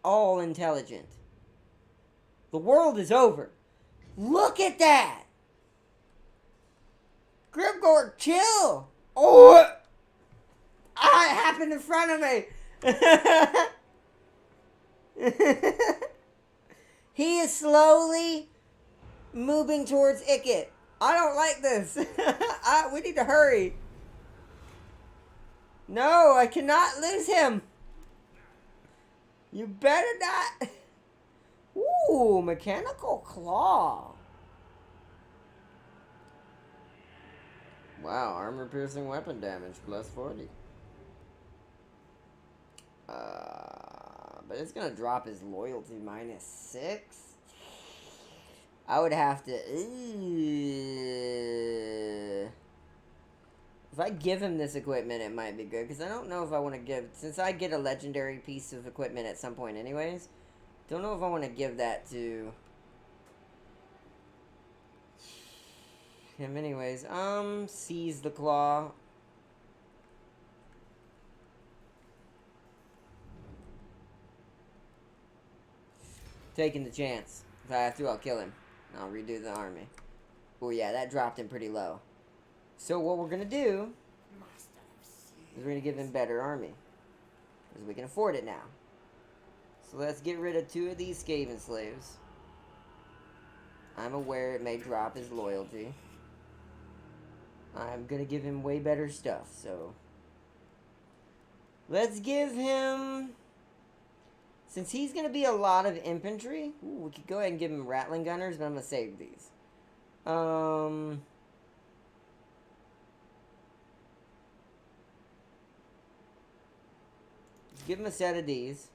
all intelligent, the world is over. Look at that. Grimgor, chill. Oh, it happened in front of me. He is slowly moving towards Ikit. I don't like this. We need to hurry. No, I cannot lose him. You better not. Ooh, mechanical claw. Wow, armor piercing weapon damage plus 40. But it's gonna drop his loyalty minus 6. I would have to. If I give him this equipment, it might be good. Because I don't know if I want to give. Since I get a legendary piece of equipment at some point, anyways. Don't know if I want to give that to him, anyways. Seize the claw. Taking the chance. If I have to, I'll kill him. I'll redo the army. Oh yeah, that dropped him pretty low. So what we're gonna do is we're gonna give him better army. Because we can afford it now. So let's get rid of 2 of these Skaven slaves. I'm aware it may drop his loyalty. I'm gonna give him way better stuff, so let's give him, since he's gonna be a lot of infantry, we could go ahead and give him Rattling Gunners, but I'm gonna save these. Let's give him a set of these.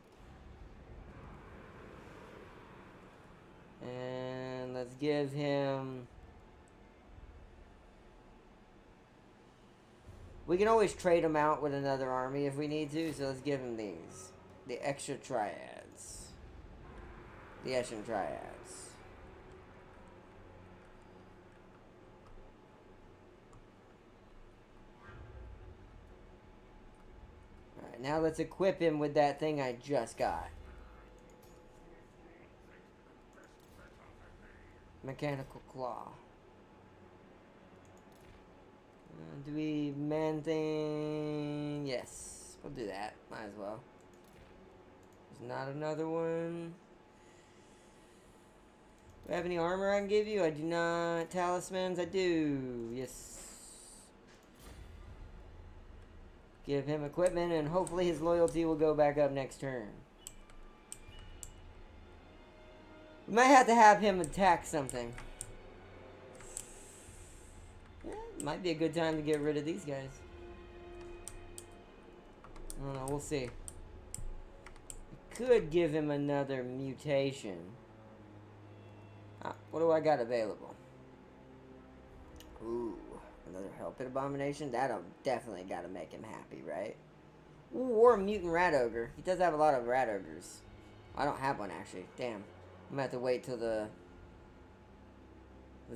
And let's give him... We can always trade him out with another army if we need to, so let's give him these. The extra triads. The Eshin triads. Alright, now let's equip him with that thing I just got. Mechanical claw. Do we man thing? Yes, we'll do that. Might as well. There's not another one. Do I have any armor I can give you? I do not. Talismans? I do. Yes. Give him equipment and hopefully his loyalty will go back up next turn. We might have to have him attack something. Yeah, might be a good time to get rid of these guys. I don't know, we'll see. We could give him another mutation. What do I got available? Ooh, another Hell Pit Abomination? That'll definitely gotta make him happy, right? Ooh, or a Mutant Rat Ogre. He does have a lot of Rat Ogres. I don't have one, actually. Damn. I'm gonna have to wait till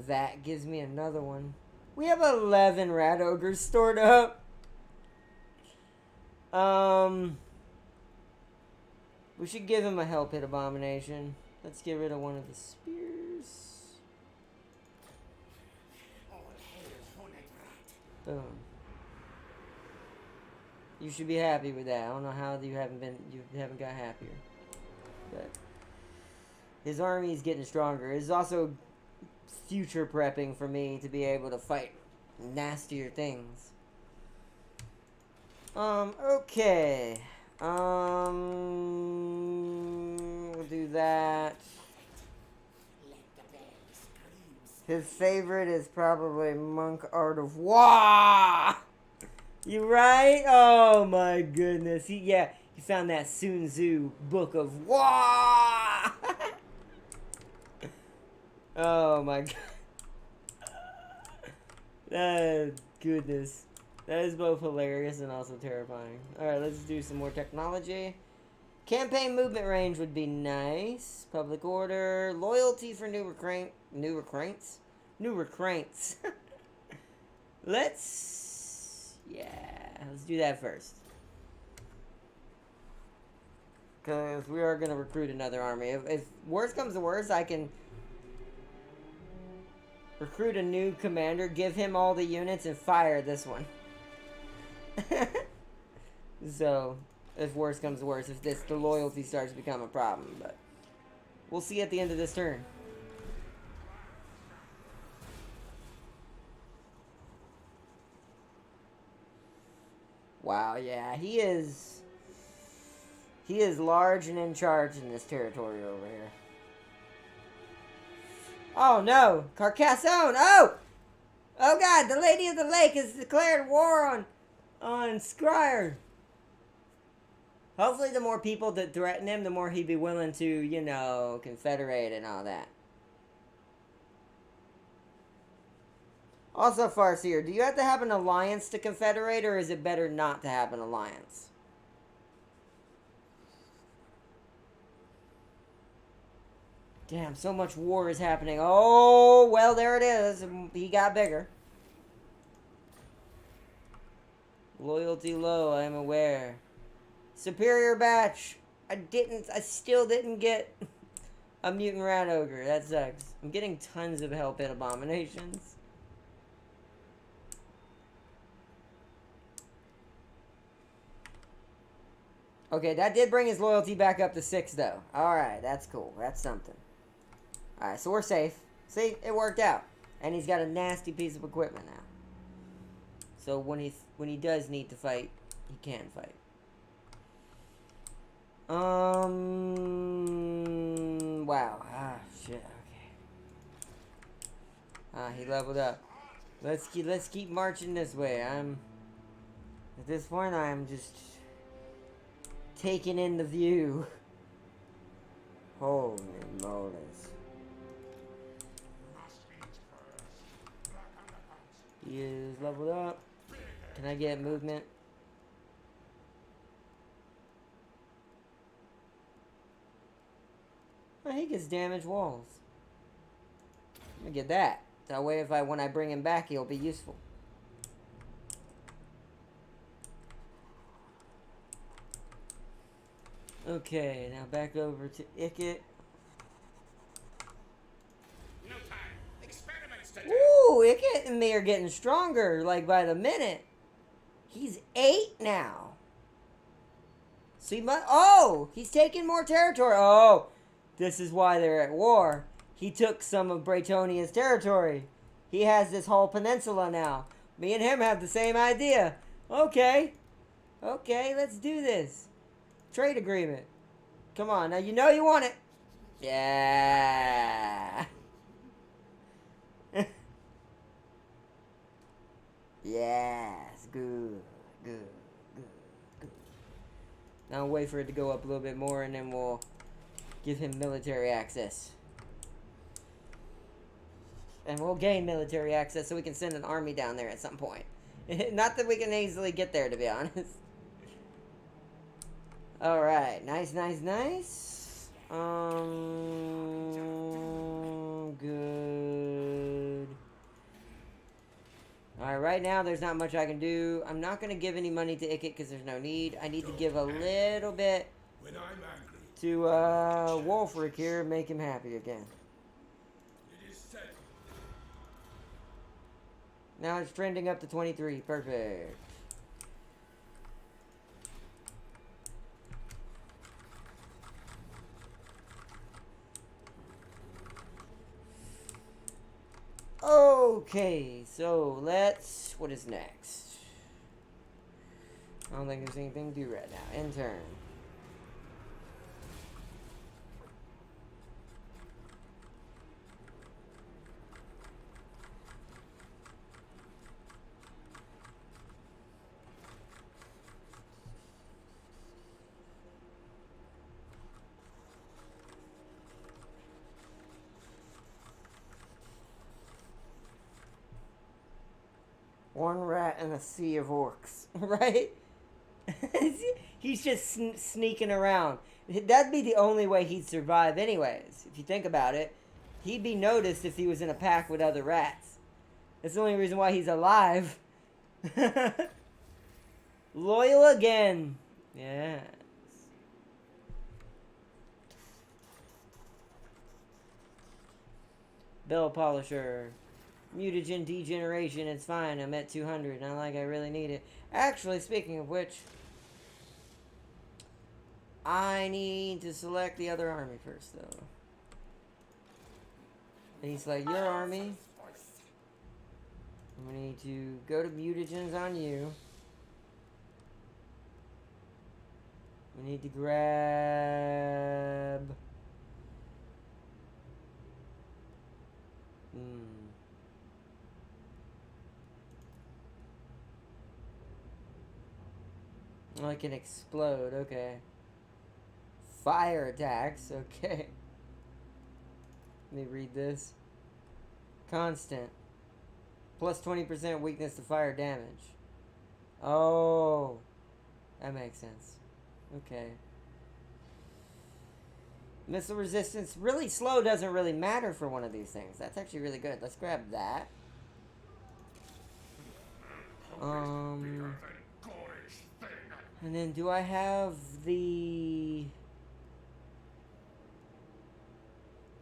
that gives me another one. We have 11 Rat Ogres stored up. We should give him a Hell Pit Abomination. Let's get rid of one of the spears. Boom. You should be happy with that. I don't know how you haven't got happier. But his army is getting stronger. It's also future prepping for me to be able to fight nastier things. Okay. We'll do that. His favorite is probably Monk Art of War. You right? Oh my goodness. He found that Sun Tzu book of War. Oh my god. Goodness. That is both hilarious and also terrifying. Alright, let's do some more technology. Campaign movement range would be nice. Public order. Loyalty for new recruits. Let's do that first. Because we are going to recruit another army. If worst comes to worst, I can recruit a new commander, give him all the units, and fire this one. So, if worst comes to worst, if the loyalty starts to become a problem. But we'll see at the end of this turn. Wow, yeah, he is large and in charge in this territory over here. Oh no, Carcassonne! Oh God, the Lady of the Lake has declared war on Scryer. Hopefully the more people that threaten him, the more he'd be willing to, you know, confederate and all that. Also, Farseer, do you have to have an alliance to confederate, or is it better not to have an alliance? Damn, so much war is happening. Oh, well, there it is. He got bigger. Loyalty low, I am aware. Superior batch. I still didn't get a mutant rat ogre. That sucks. I'm getting tons of help in abominations. Okay, that did bring his loyalty back up to 6, though. Alright, that's cool. That's something. Alright, so we're safe. See? It worked out. And he's got a nasty piece of equipment now. So when he does need to fight, he can fight. Wow. Ah, shit. Okay. Ah, he leveled up. Let's keep marching this way. At this point, I'm just taking in the view. Holy moles. He is leveled up. Can I get movement? Oh, he gets damaged walls. Let me get that. That way, when I bring him back, he'll be useful. Okay, now back over to Icket. No time. Experiments to do. Ooh, Icket and me are getting stronger, like by the minute. He's 8 now. So he's taking more territory. Oh, this is why they're at war. He took some of Bretonia's territory. He has this whole peninsula now. Me and him have the same idea. Okay, let's do this. Trade agreement. Come on, now you know you want it. Yeah. Yes, good. Now wait for it to go up a little bit more, and then we'll give him military access. And we'll gain military access so we can send an army down there at some point. Not that we can easily get there, to be honest. Alright, nice. Good. Alright, right now there's not much I can do. I'm not going to give any money to Icket because there's no need. I need to give a little bit to Wolfric here and make him happy again. Now it's trending up to 23. Perfect. Okay, so what is next? I don't think there's anything to do right now. End turn. One rat in a sea of orcs, right? He's just sneaking around. That'd be the only way he'd survive anyways. If you think about it, he'd be noticed if he was in a pack with other rats. That's the only reason why he's alive. Loyal again. Yes. Bell polisher. Mutagen degeneration. It's fine. I'm at 200. Not like I really need it. Actually, speaking of which, I need to select the other army first, though. I need to select your army. We need to go to mutagens on you. We need to grab... Oh, I can explode, okay. Fire attacks, okay. Let me read this. Constant. Plus 20% weakness to fire damage. Oh. That makes sense. Okay. Missile resistance. Really slow doesn't really matter for one of these things. That's actually really good. Let's grab that. And then do I have the...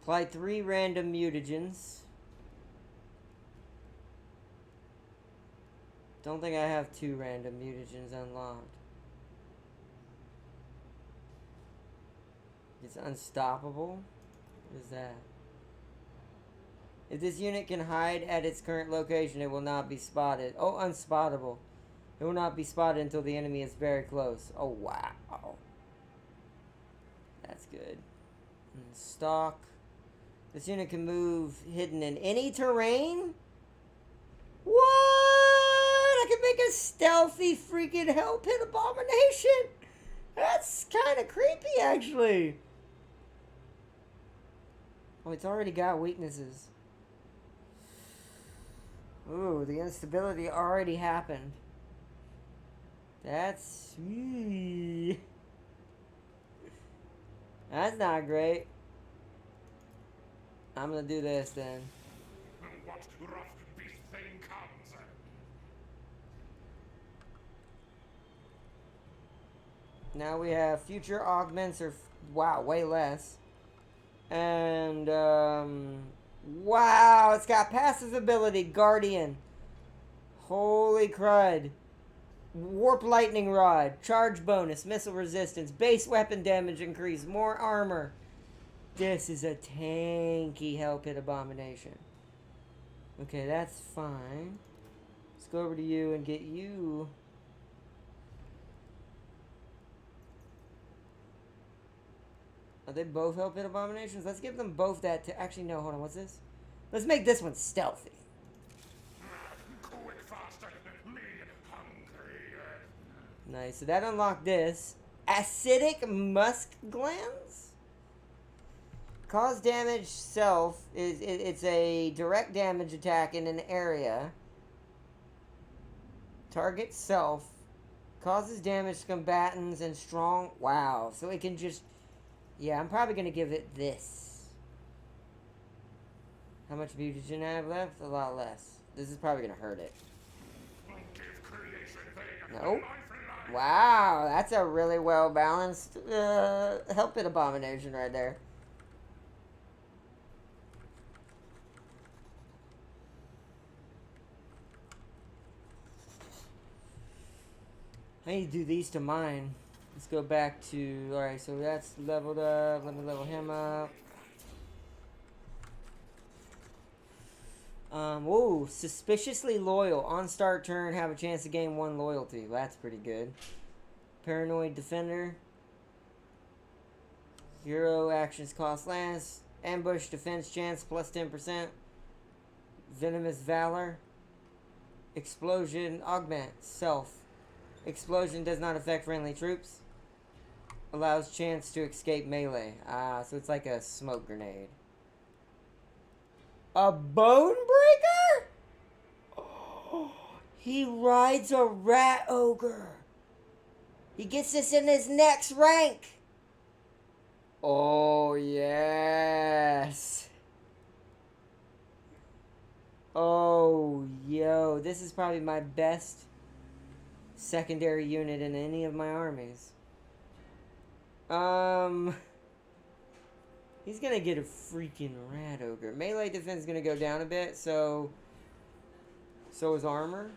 Apply 3 random mutagens. Don't think I have 2 random mutagens unlocked. It's unstoppable? What is that? If this unit can hide at its current location, it will not be spotted. Oh, unspottable. It will not be spotted until the enemy is very close. Oh, wow. That's good. And stock. This unit can move hidden in any terrain? What? I can make a stealthy freaking hell pit abomination? That's kind of creepy, actually. Oh, it's already got weaknesses. Ooh, the instability already happened. That's... That's not great. I'm gonna do this then. What rough beast thing comes? Now we have future augments or... Wow, way less. And, wow, it's got passive ability, Guardian. Holy crud. Warp Lightning Rod, charge bonus, missile resistance, base weapon damage increase, more armor. This is a tanky Hell Pit Abomination. Okay, that's fine. Let's go over to you and get you. Are they both Hell Pit Abominations? Let's give them both that to... Actually, no, hold on, what's this? Let's make this one stealthy. Quick, faster, me hungry. Nice, so that unlocked this. Acidic Musk Glands? Cause damage self is it's a direct damage attack in an area. Target self causes damage to combatants and strong. Wow, so it can just... Yeah, I'm probably gonna give it this. How much mutagen I have left? A lot less. This is probably gonna hurt it. Nope. Wow, that's a really well balanced Hell Pit Abomination right there. I need to do these to mine. Let's go back to... Alright, so that's leveled up. Let me level him up. Whoa, suspiciously loyal. On start turn, have a chance to gain 1 loyalty. Well, that's pretty good. Paranoid defender. 0 actions cost less. Ambush defense chance plus 10%. Venomous valor. Explosion augment self. Explosion does not affect friendly troops. Allows chance to escape melee. Ah, so it's like a smoke grenade. A bone breaker? Oh, he rides a rat ogre. He gets this in his next rank. Oh, yes. Oh, yo. This is probably my best secondary unit in any of my armies. He's gonna get a freaking rat ogre. Melee defense is gonna go down a bit, so is armor.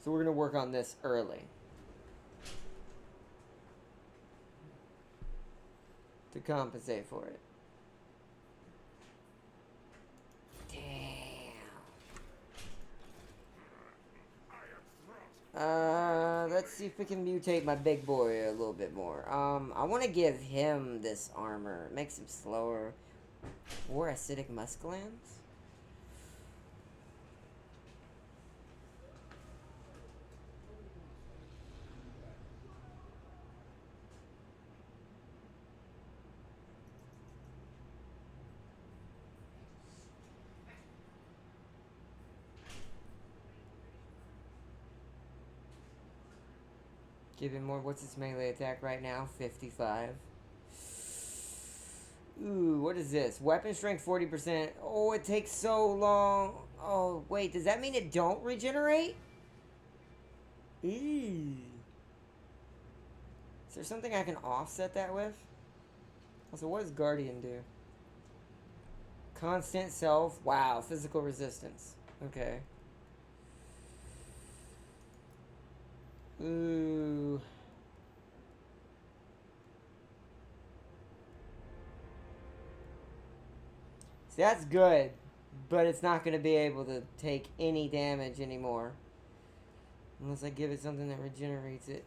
So we're gonna work on this early to compensate for it. Let's see if we can mutate my big boy a little bit more. I want to give him this armor. It makes him slower. Or acidic muscalans? Give him more. What's his melee attack right now? 55. Ooh, what is this? Weapon strength 40%. Oh, it takes so long. Oh, wait. Does that mean it don't regenerate? Eee. Is there something I can offset that with? Also, what does Guardian do? Constant self. Wow, physical resistance. Okay. Ooh. See, that's good, but it's not going to be able to take any damage anymore. Unless I give it something that regenerates it.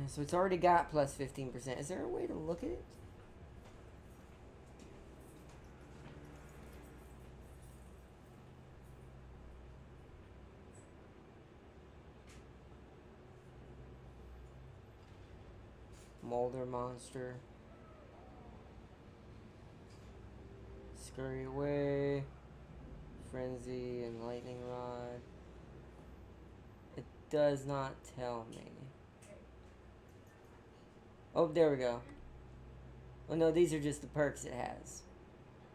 So it's already got plus 15%. Is there a way to look at it? Molder monster. Scurry away. Frenzy and lightning rod. It does not tell me. Oh, there we go. Oh no, these are just the perks it has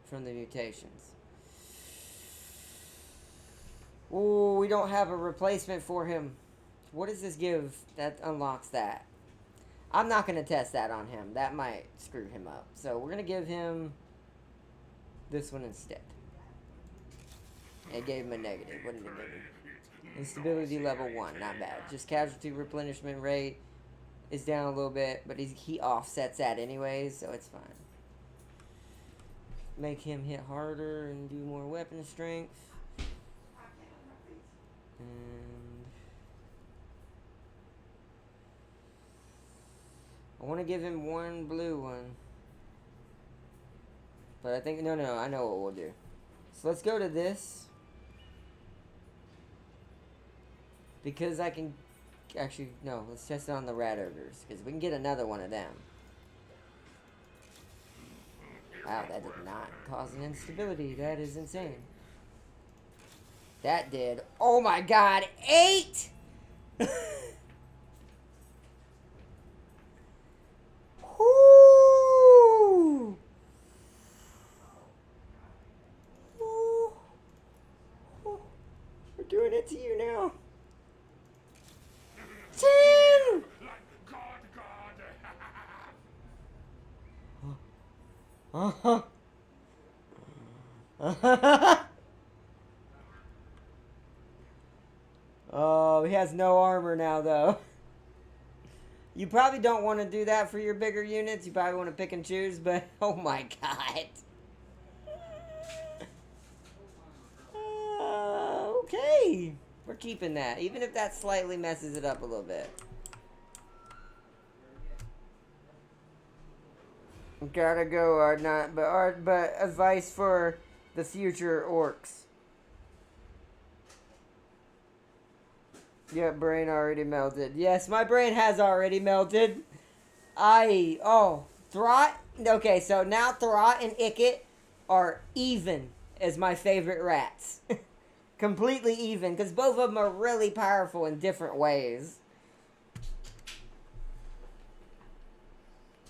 from the mutations. Ooh, we don't have a replacement for him. What does this give that unlocks that? I'm not going to test that on him. That might screw him up. So we're going to give him this one instead. It gave him a negative. What did it give him? Instability level 1. Not bad. Just casualty replenishment rate is down a little bit, but he offsets that anyways, so it's fine. Make him hit harder and do more weapon strength. And I want to give him one blue one. But I think, no, I know what we'll do. So let's go to this. Because I can... Actually, no, let's test it on the rat ogres, because we can get another one of them. Wow, that did not cause an instability. That is insane. That did. Oh my god, 8! Woo! We're doing it to you now. 10! Like God. Oh, he has no armor now, though. You probably don't want to do that for your bigger units. You probably want to pick and choose, but oh my god. Okay. We're keeping that, even if that slightly messes it up a little bit. Gotta go, Ardnot, but advice for the future orcs. Yeah, brain already melted. Yes, my brain has already melted. Throt. Okay, so now Throt and Icket are even as my favorite rats. Completely even, because both of them are really powerful in different ways.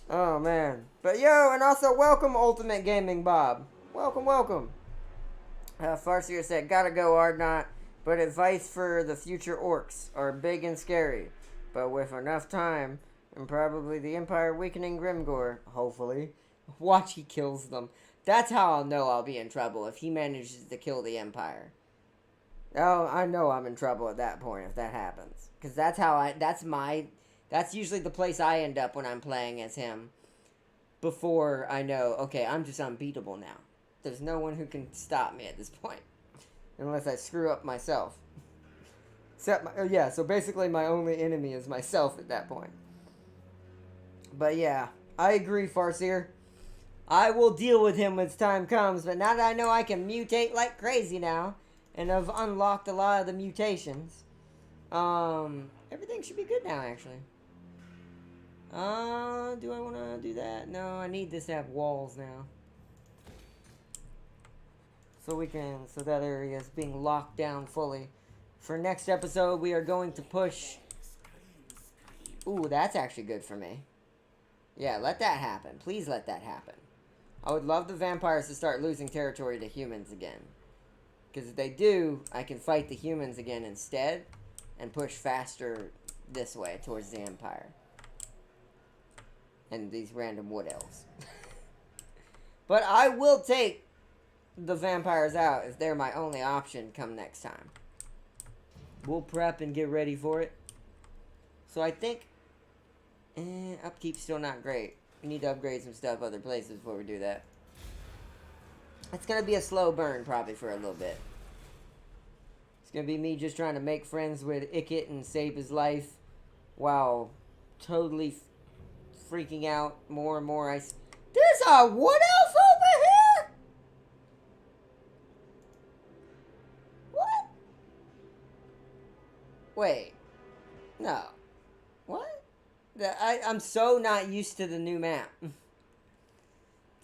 Oh, man. But yo, and also welcome Ultimate Gaming Bob. Welcome, welcome. Farseer said, gotta go, Ardnot, but advice for the future orcs are big and scary. But with enough time, and probably the Empire weakening Grimgor, hopefully, watch he kills them. That's how I'll know I'll be in trouble, if he manages to kill the Empire. Oh, I know I'm in trouble at that point if that happens. Because that's usually the place I end up when I'm playing as him. Before I know, okay, I'm just unbeatable now. There's no one who can stop me at this point. Unless I screw up myself. So basically my only enemy is myself at that point. But yeah, I agree, Farseer. I will deal with him when time comes, but now that I know I can mutate like crazy now, and have unlocked a lot of the mutations, everything should be good now, actually. Do I want to do that? No, I need this to have walls now. So that area is being locked down fully. For next episode, we are going to push... Ooh, that's actually good for me. Yeah, let that happen. Please let that happen. I would love the vampires to start losing territory to humans again. Because if they do, I can fight the humans again instead, and push faster this way towards the Empire. And these random wood elves. But I will take the vampires out if they're my only option come next time. We'll prep and get ready for it. So I think... upkeep's still not great. We need to upgrade some stuff other places before we do that. It's going to be a slow burn probably for a little bit. It's going to be me just trying to make friends with Icket and save his life while totally freaking out more and more. There's a wood elf over here? What? Wait. No. What? I'm so not used to the new map.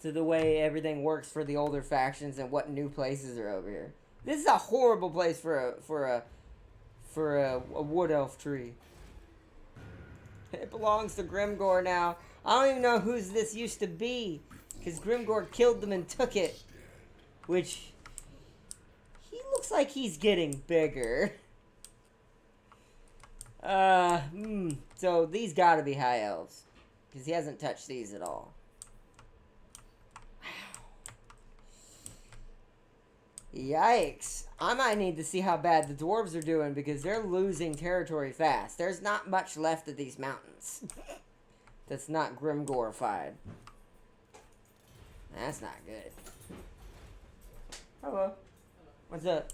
To the way everything works for the older factions and what new places are over here. This is a horrible place for a wood elf tree. It belongs to Grimgor now. I don't even know whose this used to be, because Grimgor killed them and took it. Which, he looks like he's getting bigger. So these gotta be high elves, because he hasn't touched these at all. Yikes. I might need to see how bad the dwarves are doing, because they're losing territory fast. There's not much left of these mountains. That's not Grimgorified. That's not good. Hello. What's up?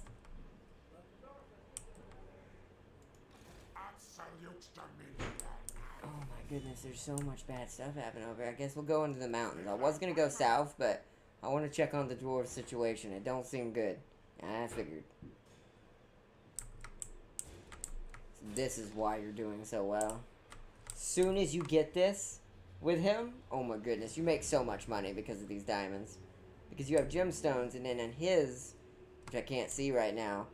Oh my goodness, there's so much bad stuff happening over here. I guess we'll go into the mountains. I was gonna go south, but I want to check on the dwarf situation. It don't seem good. I figured. So this is why you're doing so well. Soon as you get this with him, oh my goodness, you make so much money because of these diamonds. Because you have gemstones, and then in his, which I can't see right now,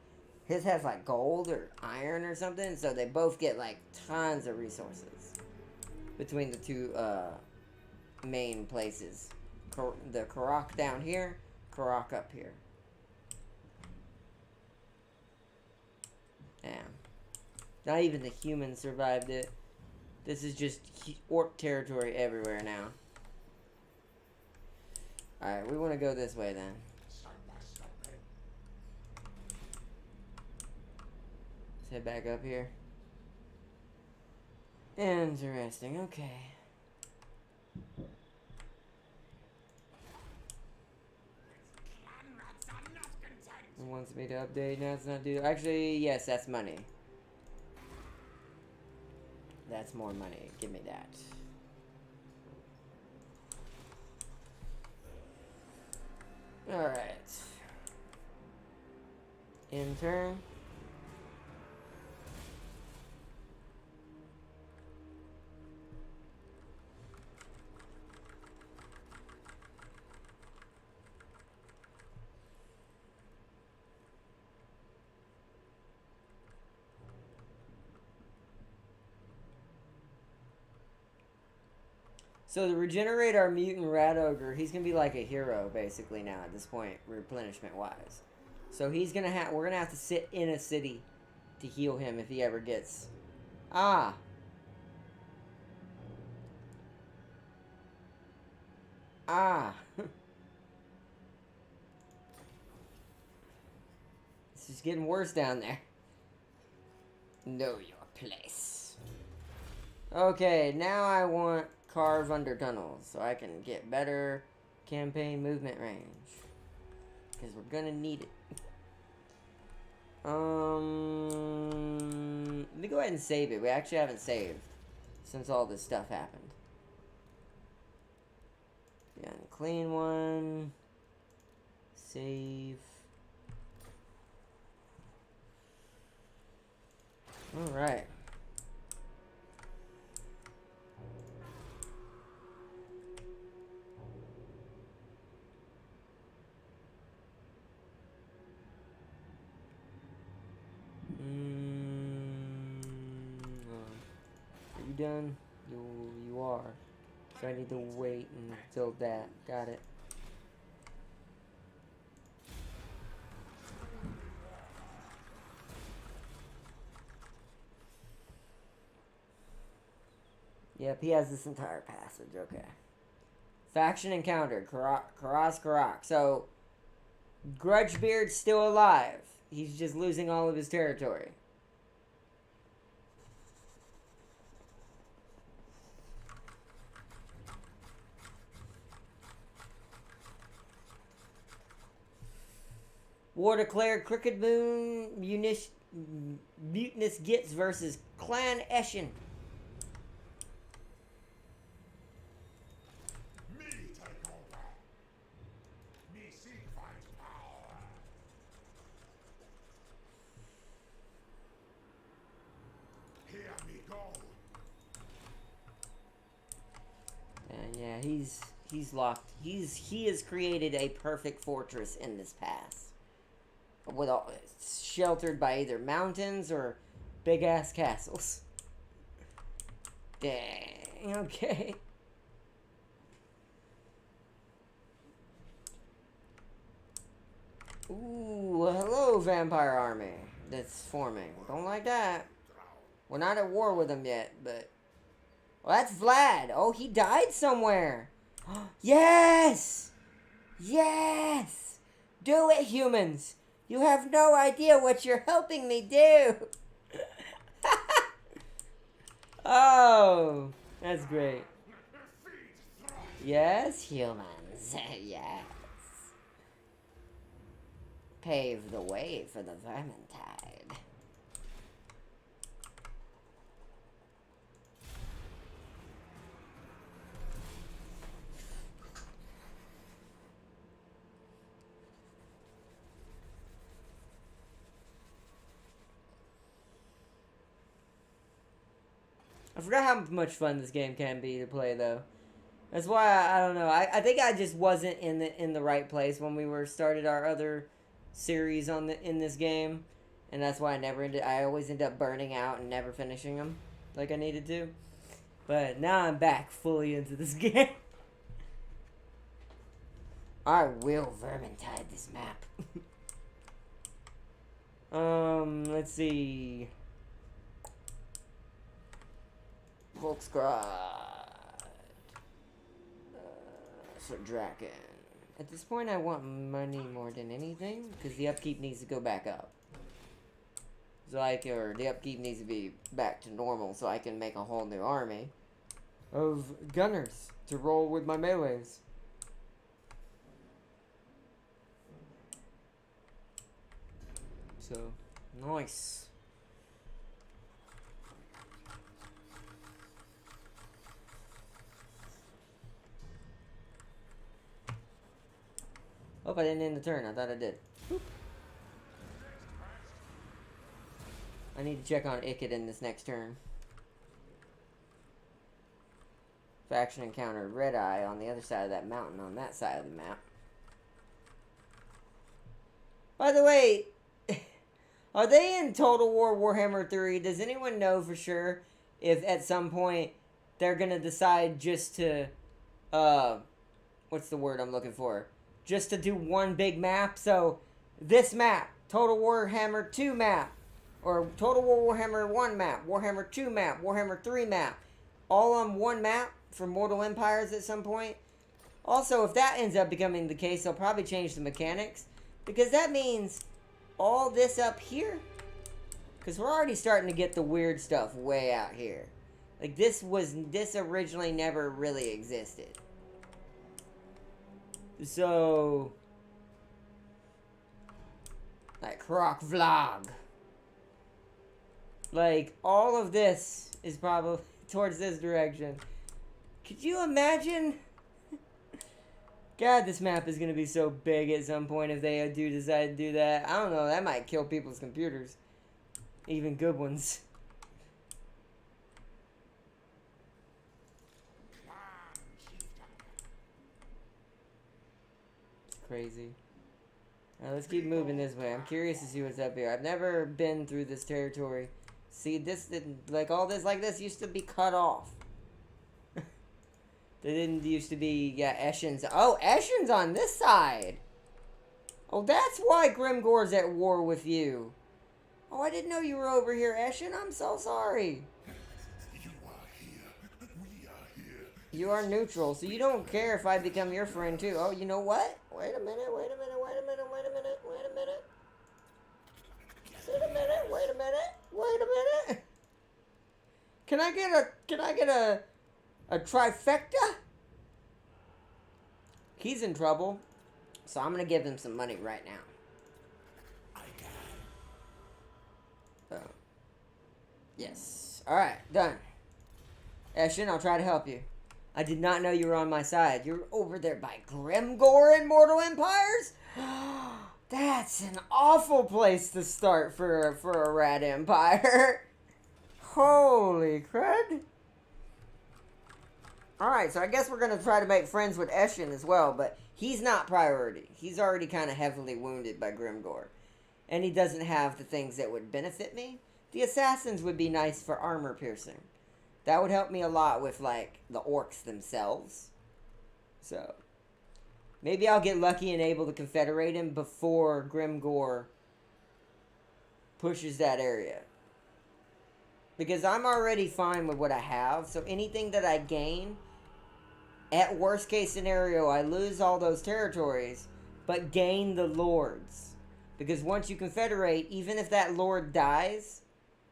his has like gold or iron or something, so they both get like tons of resources between the two main places. The Karak down here, Karak up here. Damn. Not even the humans survived it. This is just orc territory everywhere now. Alright, we want to go this way then. Let's head back up here. Interesting, okay. It wants me to update. No, it's not do. Actually, yes, that's money. That's more money. Give me that. Alright. Intern. So to regenerate our mutant rat ogre, he's gonna be like a hero basically now at this point, replenishment wise. So he's gonna we're gonna have to sit in a city to heal him if he ever gets. Ah. Ah. This is getting worse down there. Know your place. Okay, now I want carve under tunnels so I can get better campaign movement range. Because we're gonna need it. Let me go ahead and save it. We actually haven't saved since all this stuff happened. Yeah, clean one. Save. Alright. Are you done? You are. So I need to wait until that. Got it. Yep, he has this entire passage. Okay. Faction encountered. Karak. So, Grudgebeard's still alive. He's just losing all of his territory. War declared. Crooked Moon Mutinous Gits versus Clan Eshin. Me take over. Me seek finds power. Here me go. And yeah, he's locked. He has created a perfect fortress in this pass. With all, it's sheltered by either mountains or big ass castles. Dang. Okay. Ooh, hello, vampire army that's forming. Don't like that. We're not at war with them yet, but... Well, that's Vlad. Oh, he died somewhere. Yes! Yes! Do it, humans! You have no idea what you're helping me do! Oh, that's great. Yes, humans. Yes. Pave the way for the Vermintide. I forgot how much fun this game can be to play, though. That's why I don't know. I think I just wasn't in the right place when we started our other series in this game, and that's why I always end up burning out and never finishing them like I needed to. But now I'm back fully into this game. I will Vermintide this map. Let's see. Volksgrad. So Draken. At this point, I want money more than anything, because the upkeep needs to go back up. So the upkeep needs to be back to normal, so I can make a whole new army of gunners to roll with my melees. So, nice. Hope I didn't end the turn. I thought I did. Boop. I need to check on Ikit in this next turn. Faction encounter Red Eye on the other side of that mountain on that side of the map. By the way, are they in Total War Warhammer 3? Does anyone know for sure if at some point they're going to decide just to what's the word I'm looking for? Just to do one big map. So this map, Total Warhammer 2 map, or Total Warhammer 1 map, Warhammer 2 map, Warhammer 3 map, all on one map for Mortal Empires at some point. Also, if that ends up becoming the case, they'll probably change the mechanics, because that means all this up here, because we're already starting to get the weird stuff way out here. Like, this originally never really existed. So, like Croc Vlog. Like, all of this is probably towards this direction. Could you imagine? God, this map is going to be so big at some point if they do decide to do that. I don't know, that might kill people's computers. Even good ones. It's crazy. Alright, let's keep moving this way. I'm curious to see what's up here. I've never been through this territory. See, this, like all this like this used to be cut off. They didn't used to be, yeah, Eshen's. Oh, Eshen's on this side. Oh, that's why Grimgor's at war with you. Oh, I didn't know you were over here, Eshen. I'm so sorry. You are here. We are here. You are neutral, so you don't care if I become your friend, too. Oh, you know what? Wait a minute, wait a minute, wait a minute, wait a minute, wait a minute. Wait a minute, wait a minute, wait a minute. Can I get a trifecta? He's in trouble, so I'm gonna give him some money right now. I can. So, yes. Alright, done. Eshin, I'll try to help you. I did not know you were on my side. You're over there by Grimgor in Mortal Empires? That's an awful place to start for a rat empire. Holy crud. Alright, so I guess we're going to try to make friends with Eshin as well, but he's not priority. He's already kind of heavily wounded by Grimgor. And he doesn't have the things that would benefit me. The assassins would be nice for armor piercing. That would help me a lot with, like, the orcs themselves. So, maybe I'll get lucky and able to confederate him before Grimgor pushes that area. Because I'm already fine with what I have, so anything that I gain, at worst case scenario, I lose all those territories, but gain the lords. Because once you confederate, even if that lord dies,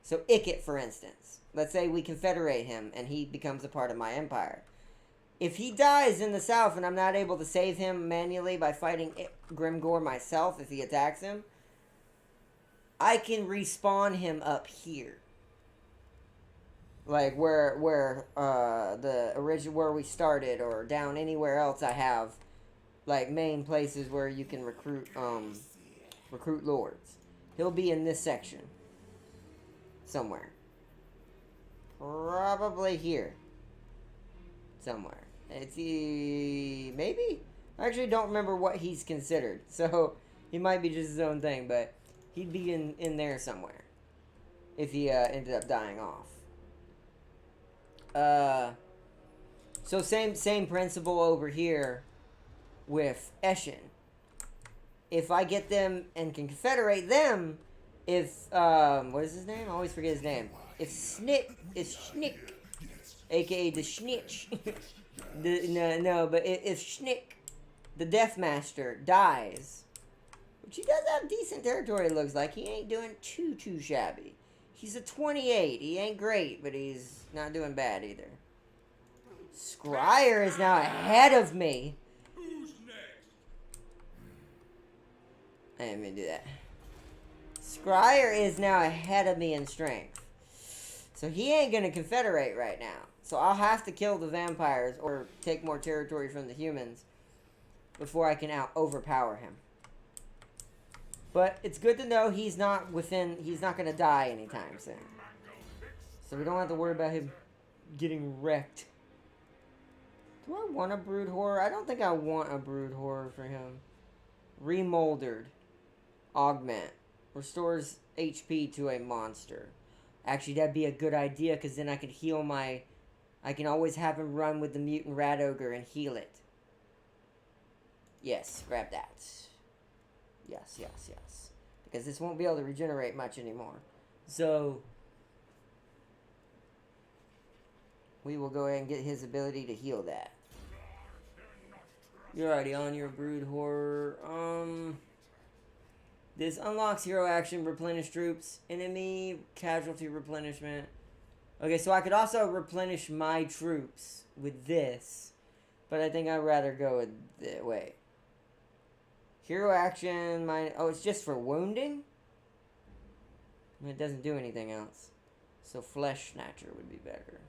so Ikit, for instance, let's say we confederate him and he becomes a part of my empire. If he dies in the south and I'm not able to save him manually by fighting Grimgor myself if he attacks him, I can respawn him up here. Like where the original where we started, or down anywhere else I have like main places where you can recruit lords. He'll be in this section somewhere. Probably here. Somewhere. It's maybe? I actually don't remember what he's considered. So he might be just his own thing, but he'd be in there somewhere if he ended up dying off. So same principle over here with Eshin. If I get them and can confederate them, if what is his name? I always forget his name. If Schnick, aka the Snitch, but if Schnick, the Deathmaster, dies, which he does have decent territory, it looks like. He ain't doing too shabby. He's a 28. He ain't great, but he's not doing bad either. Scryer is now ahead of me. Who's next? I didn't mean to do that. Scryer is now ahead of me in strength. So he ain't going to confederate right now. So I'll have to kill the vampires or take more territory from the humans before I can overpower him. But it's good to know he's not going to die anytime soon. So we don't have to worry about him getting wrecked. Do I want a brood horror? I don't think I want a brood horror for him. Remoldered. Augment. Restores HP to a monster. Actually, that'd be a good idea, because then I could heal my I can always have him run with the mutant rat ogre and heal it. Yes, grab that. Yes, yes, yes. Because this won't be able to regenerate much anymore. So, we will go ahead and get his ability to heal that. You're already on your brood horror. This unlocks hero action, replenish troops, enemy casualty replenishment. Okay, so I could also replenish my troops with this, but I think I'd rather go with the wait. Hero action, oh, it's just for wounding? It doesn't do anything else. So Flesh Snatcher would be better.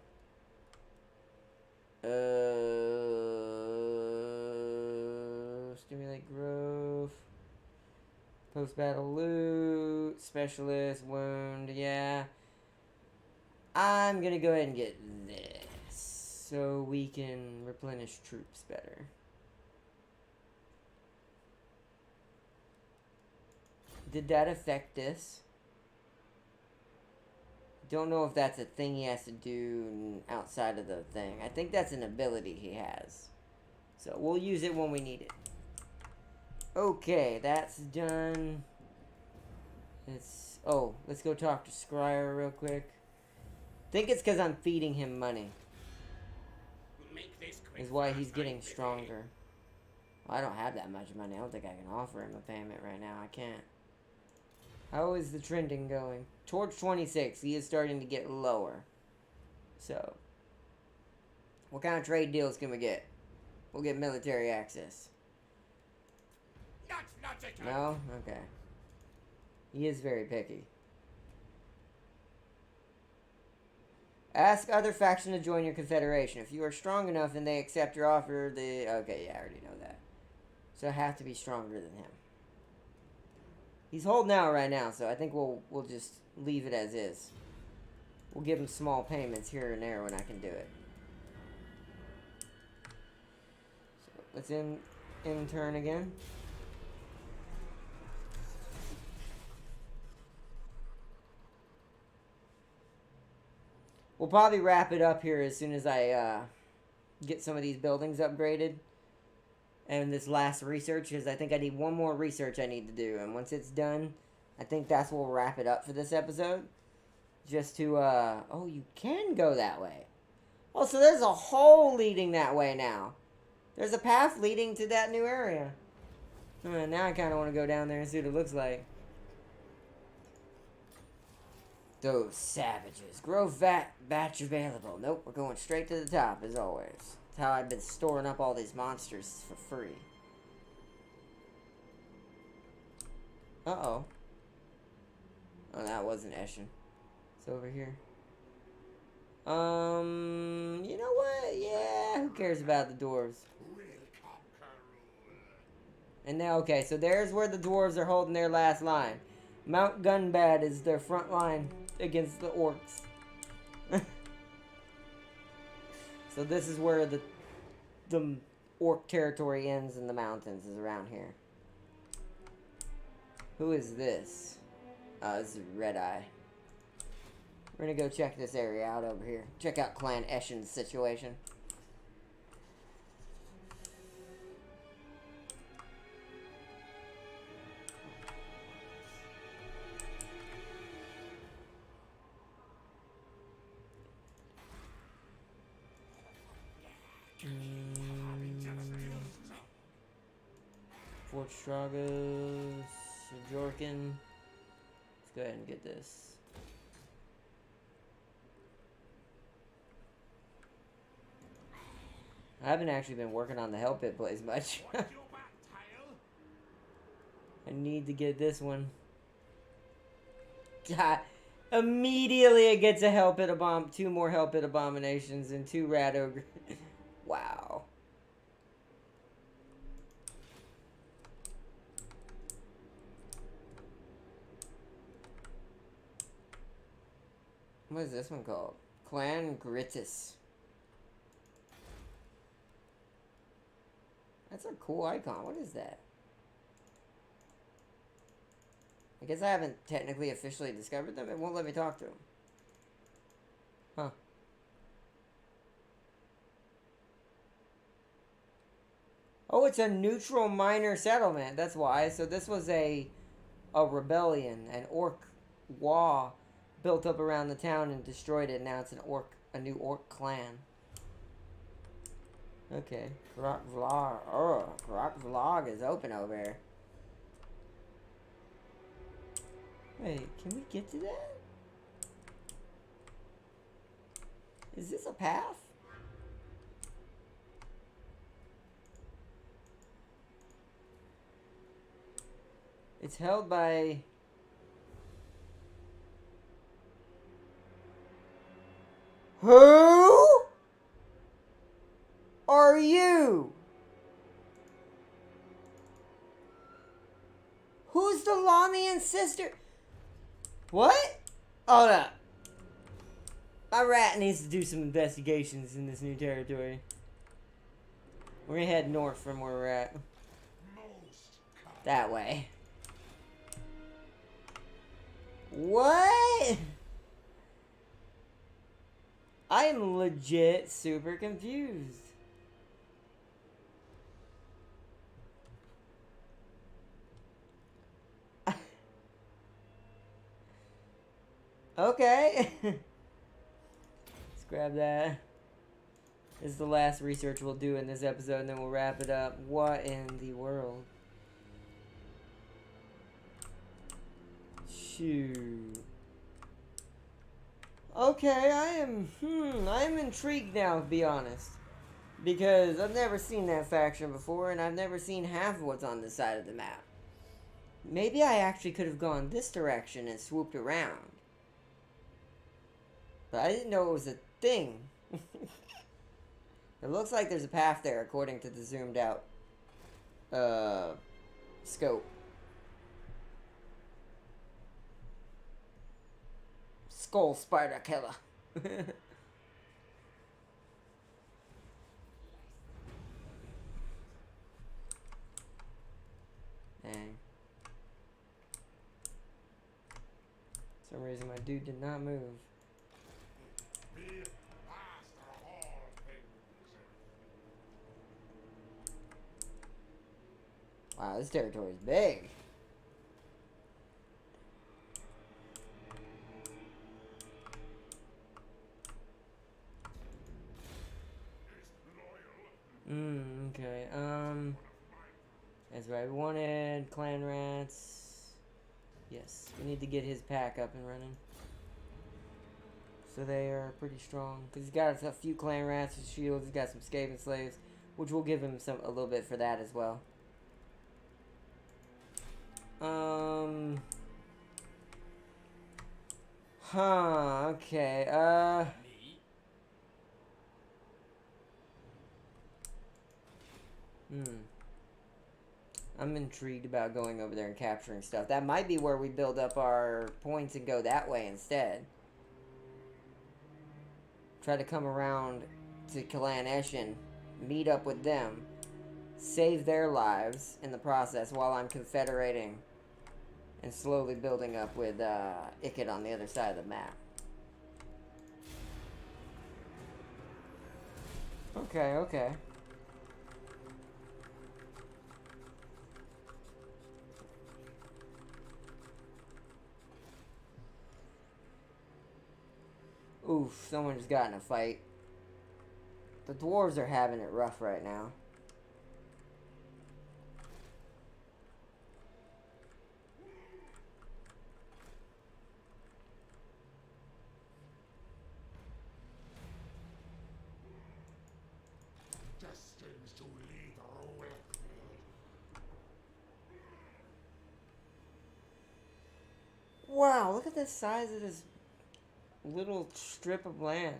Stimulate growth. Post-battle loot. Specialist, wound, yeah. I'm gonna go ahead and get this. So we can replenish troops better. Did that affect this? Don't know if that's a thing he has to do outside of the thing. I think that's an ability he has. So we'll use it when we need it. Okay, that's done. Let's go talk to Scryer real quick. I think it's because I'm feeding him money. Make this quick Is why for he's us, getting right, stronger. Well, I don't have that much money. I don't think I can offer him a payment right now. I can't. How is the trending going? Towards 26. He is starting to get lower. So, what kind of trade deals can we get? We'll get military access. Not logical. No? Okay. He is very picky. Ask other faction to join your confederation. If you are strong enough and they accept your offer, okay, yeah, I already know that. So I have to be stronger than him. He's holding out right now, so I think we'll just leave it as is. We'll give him small payments here and there when I can do it. So let's intern again. We'll probably wrap it up here as soon as I get some of these buildings upgraded. And this last research, because I think I need one more research I need to do. And once it's done, I think that's what we'll wrap it up for this episode. Just to, oh, you can go that way. Oh, so there's a hole leading that way now. There's a path leading to that new area. Now I kind of want to go down there and see what it looks like. Those savages. Grow batch available. Nope, we're going straight to the top as always. That's how I've been storing up all these monsters for free. Uh-oh. Oh, that wasn't Eshin. It's over here. You know what? Yeah, who cares about the dwarves? And now, okay, so there's where the dwarves are holding their last line. Mount Gunbad is their front line against the orcs. So this is where the orc territory ends in the mountains, is around here. Who is this? This is Red Eye. We're gonna go check this area out over here. Check out Clan Eshin's situation. Fort Stragas, Jorkin. Let's go ahead and get this. I haven't actually been working on the Hell Pit place much. I need to get this one. God, immediately it gets a Hell Pit two more Hell Pit Abominations and 2 Rat Ogre. Wow. What is this one called? Clan Gritus. That's a cool icon. What is that? I guess I haven't technically officially discovered them. It won't let me talk to them. Huh. Oh, it's a neutral minor settlement. That's why. So this was a rebellion. An orc wall built up around the town and destroyed it. Now it's a new orc clan. Okay. Rock Vlog. Oh, Rock Vlog is open over here. Wait, can we get to that? Is this a path? It's held by... Who are you? Who's the Lamian sister? What? Hold up. My rat needs to do some investigations in this new territory. We're gonna head north from where we're at. That way. What? I am legit super confused. Okay. Let's grab that. This is the last research we'll do in this episode, and then we'll wrap it up. What in the world? Shoot. Okay, I am intrigued now, to be honest. Because I've never seen that faction before, and I've never seen half of what's on this side of the map. Maybe I actually could have gone this direction and swooped around. But I didn't know it was a thing. It looks like there's a path there, according to the zoomed out scope. Skull spider killer. Dang. For some reason my dude did not move. Wow, this territory is big. Okay, that's right, we wanted clan rats. Yes, we need to get his pack up and running. So they are pretty strong. Because he's got a few clan rats with shields, he's got some Skaven slaves, which will give him a little bit for that as well. Okay, I'm intrigued about going over there and capturing stuff. That might be where we build up our points and go that way instead. Try to come around to Clan Eshin, meet up with them, save their lives in the process while I'm confederating and slowly building up with Ikit on the other side of the map. Okay, okay. Oof, someone just got in a fight. The dwarves are having it rough right now. Destined to lead rule. Wow, look at the size of this little strip of land.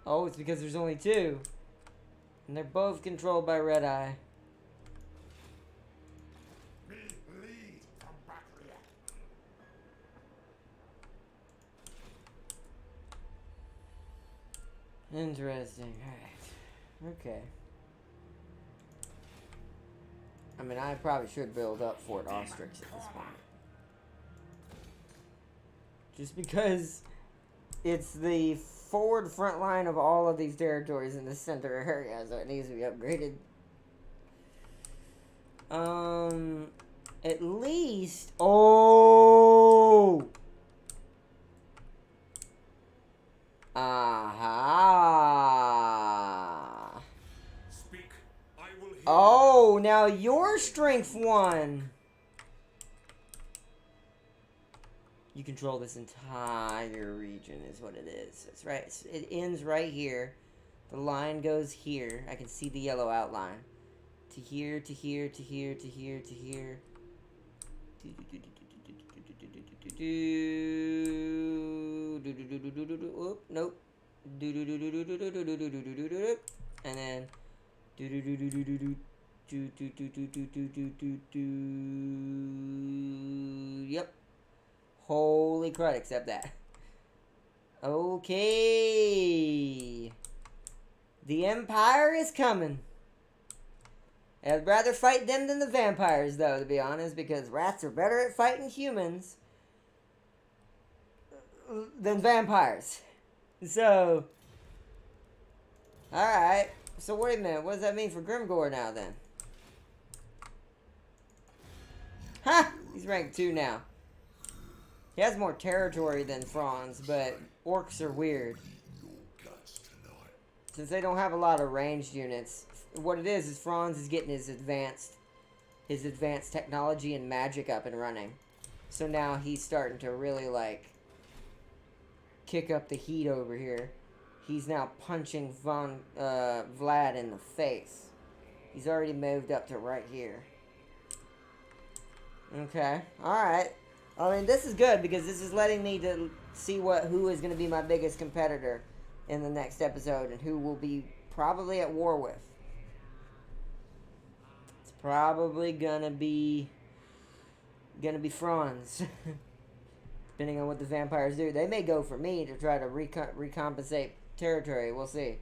Oh, it's because there's only two. And they're both controlled by Red Eye. We lead from Bactria. Interesting. Alright. Okay. I mean, I probably should build up Fort Ostrix at this point. Just because it's the forward front line of all of these territories in the center area, so it needs to be upgraded. At least... Oh! Aha! Speak, I will hear. Oh, now your strength 1. You control this entire region is what it is. That's right. It ends right here. The line goes here. I can see the yellow outline. To here, to here, to here, to here, to here. Oop, nope. And then yep. Holy crud, accept that. Okay. The Empire is coming. I'd rather fight them than the vampires, though, to be honest, because rats are better at fighting humans than vampires. So, alright. So, wait a minute. What does that mean for Grimgore now, then? Ha! He's rank 2 now. He has more territory than Franz, but orcs are weird. Since they don't have a lot of ranged units, what it is Franz is getting his advanced technology and magic up and running. So now he's starting to really, like, kick up the heat over here. He's now punching Vlad in the face. He's already moved up to right here. Okay, alright. I mean, this is good because this is letting me to see who is going to be my biggest competitor in the next episode and who will be probably at war with. It's probably gonna be Franz. Depending on what the vampires do. They may go for me to try to recompensate territory. We'll see.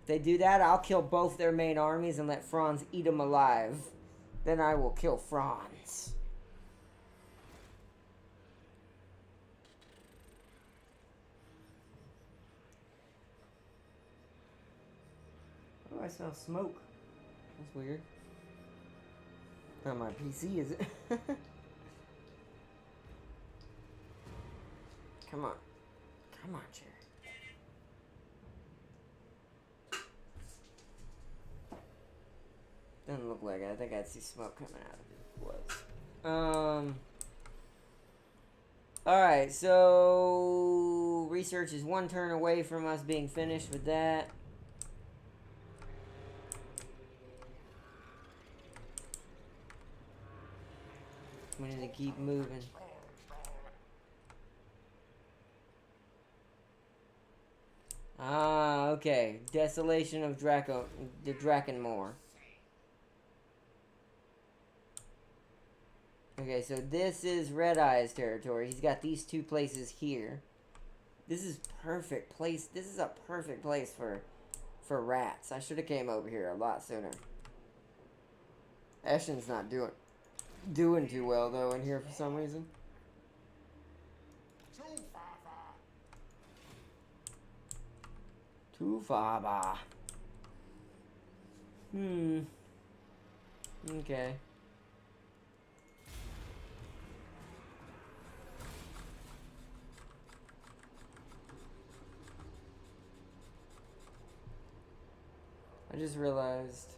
If they do that, I'll kill both their main armies and let Franz eat them alive. Then I will kill Franz. Oh, I smell smoke. That's weird. Not my PC, is it? Come on. Come on, chair. Doesn't look like it. I think I'd see smoke coming out of it. Alright, so research is 1 turn away from us being finished with that. We need to keep moving. Ah, okay. Desolation of the Drakenmoor. Okay, so this is Red Eye's territory. He's got these 2 places here. This is perfect place. This is a perfect place for rats. I should have came over here a lot sooner. Eshen's not doing too well though in here for some reason. Too far. Okay. I just realized,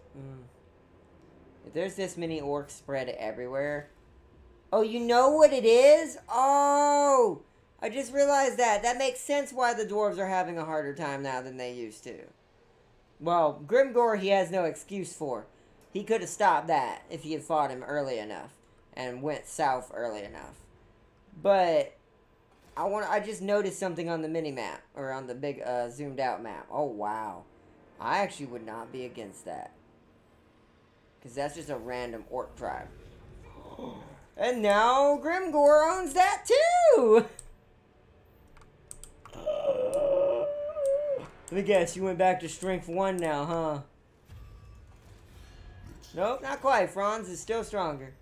if there's this many orcs spread everywhere. Oh, you know what it is? Oh! I just realized that. That makes sense why the dwarves are having a harder time now than they used to. Well, Grimgore he has no excuse for. He could have stopped that if he had fought him early enough and went south early enough. But I just noticed something on the mini-map, or on the big zoomed out map. Oh, wow. I actually would not be against that. Because that's just a random orc tribe. And now Grimgore owns that too! Let me guess, you went back to strength 1 now, huh? Nope, not quite. Franz is still stronger.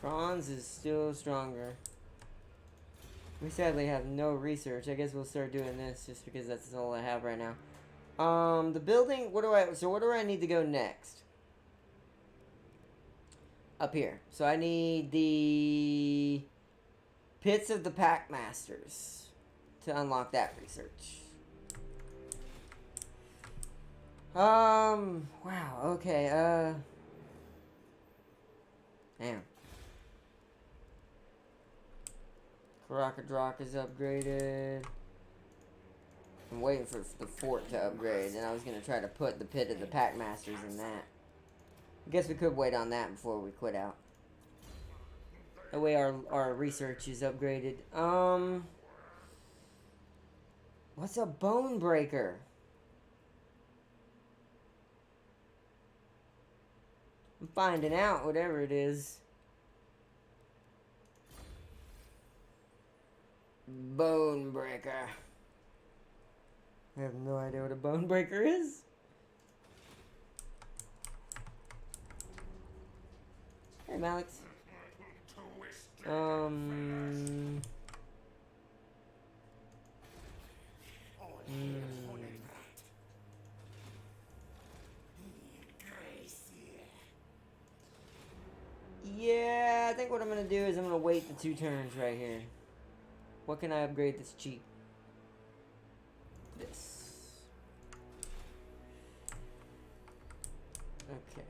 Franz is still stronger. We sadly have no research. I guess we'll start doing this just because that's all I have right now. The building, where do I need to go next? Up here. So I need the Pits of the Pack Masters to unlock that research. Wow, okay, damn. Karakadrock is upgraded. I'm waiting for the fort to upgrade, and I was gonna try to put the Pit of the Pack Masters in that. I guess we could wait on that before we quit out. That way our research is upgraded. What's a bone breaker? I'm finding out, whatever it is. Bone breaker. I have no idea what a bone breaker is. Hey, Alex. Yeah, I think what I'm gonna do is I'm gonna wait the 2 turns right here. What can I upgrade that's cheap? This. Okay.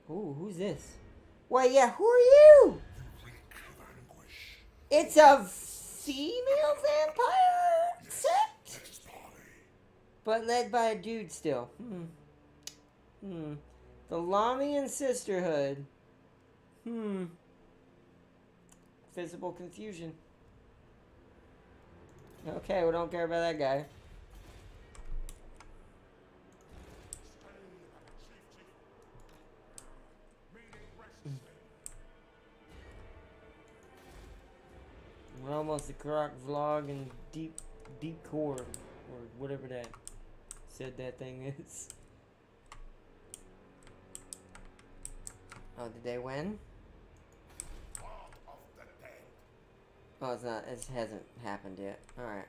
Ooh, who's this? Wait, yeah, who are you? It's a female vampire sect? But led by a dude still. The Lamian Sisterhood. Visible confusion. Okay, we don't care about that guy. We're almost a Croc vlog in deep core, or whatever that said that thing is. Oh, did they win? Oh, it's not. It hasn't happened yet. Alright.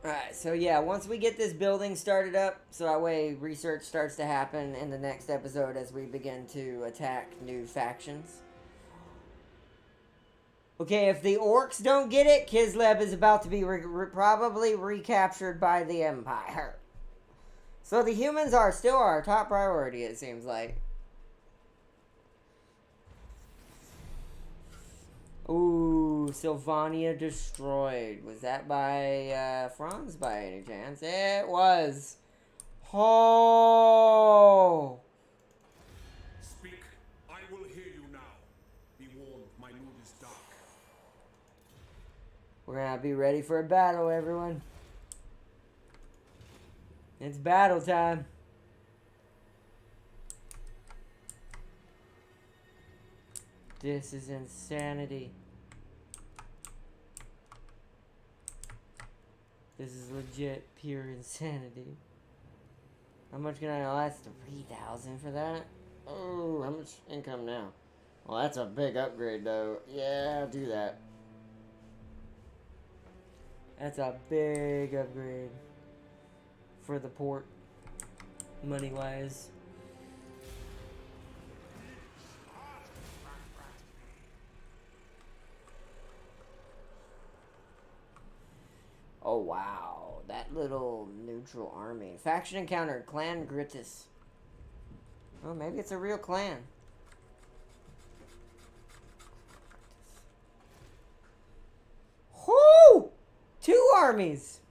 Alright, so yeah, once we get this building started up, so that way research starts to happen in the next episode as we begin to attack new factions. Okay, if the orcs don't get it, Kislev is about to be probably recaptured by the Empire. So the humans are still our top priority, it seems like. Ooh, Sylvania destroyed. Was that by Franz by any chance? It was. Oh. Speak, I will hear you now. Be warned, my mood is dark. We're gonna be ready for a battle, everyone. It's battle time. This is insanity. This is legit pure insanity. How much can I last? 3,000 for that? Oh, how much income now? Well, that's a big upgrade, though. Yeah, I'll do that. That's a big upgrade for the port, money-wise. Oh, wow. That little neutral army. Faction encountered. Clan Gritus. Oh, maybe it's a real clan. Whoo! 2 armies!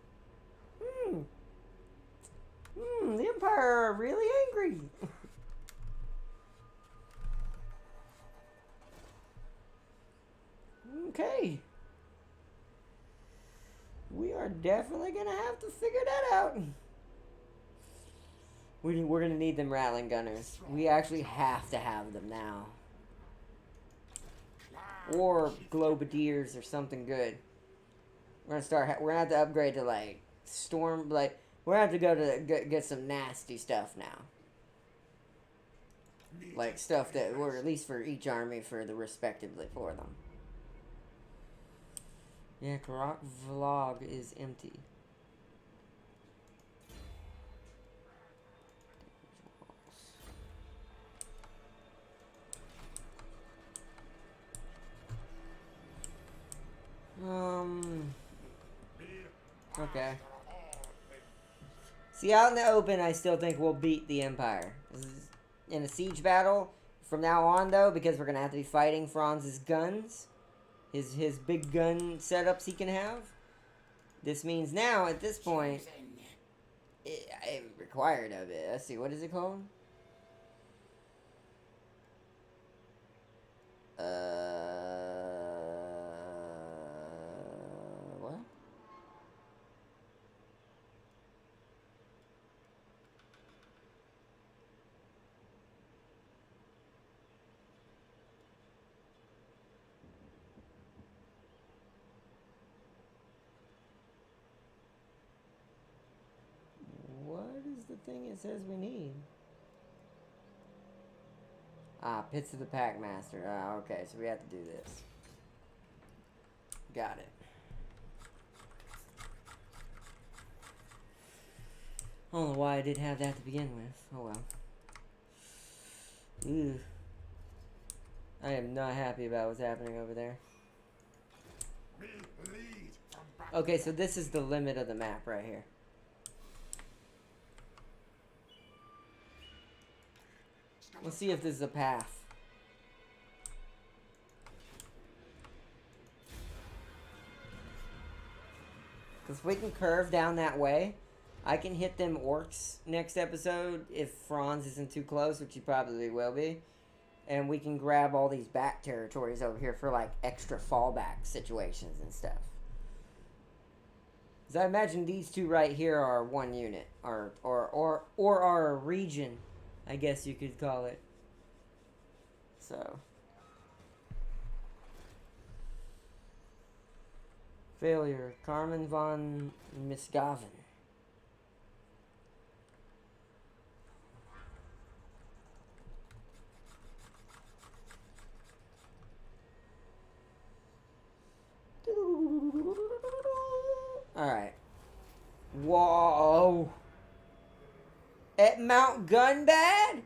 The Empire are really angry. Okay. We are definitely gonna have to figure that out. We're gonna need them rattling gunners. We actually have to have them now. or globadiers or something good. We're gonna have to upgrade to like storm. Like we're gonna have to go to get some nasty stuff now. Like stuff that, or at least for each army, for the respectively for them. Yeah, Karak Vlog is empty. Okay. See, out in the open, I still think we'll beat the Empire. This is in a siege battle. From now on, though, because we're going to have to be fighting Franz's guns. His big gun setups he can have. This means now, at this point, I'm required of it. Let's see, what is it called? What? What is the thing it says we need? Ah, Pits of the Packmaster. Ah, okay, so we have to do this. Got it. I don't know why I did have that to begin with. Oh well. Ooh. I am not happy about what's happening over there. Okay, so this is the limit of the map right here. Let's see if this is a path. Because if we can curve down that way, I can hit them orcs next episode if Franz isn't too close, which he probably will be. And we can grab all these back territories over here for like extra fallback situations and stuff. Because I imagine these two right here are one unit. Or are a region, I guess you could call it. So. Failure. Carmen von Misgaven. Alright. Whoa. At Mount Gunbad?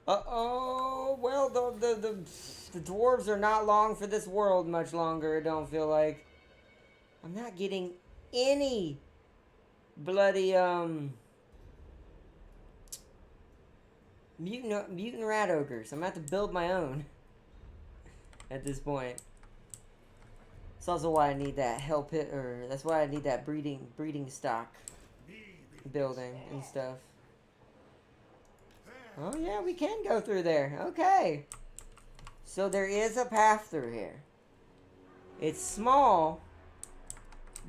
Uh-oh. Well, the dwarves are not long for this world much longer, I don't feel like. I'm not getting any bloody, mutant rat ogres. I'm gonna have to build my own at this point. That's also why I need that hell pit, or that's why I need that breeding stock building and stuff. Oh yeah, we can go through there. Okay. So there is a path through here. It's small,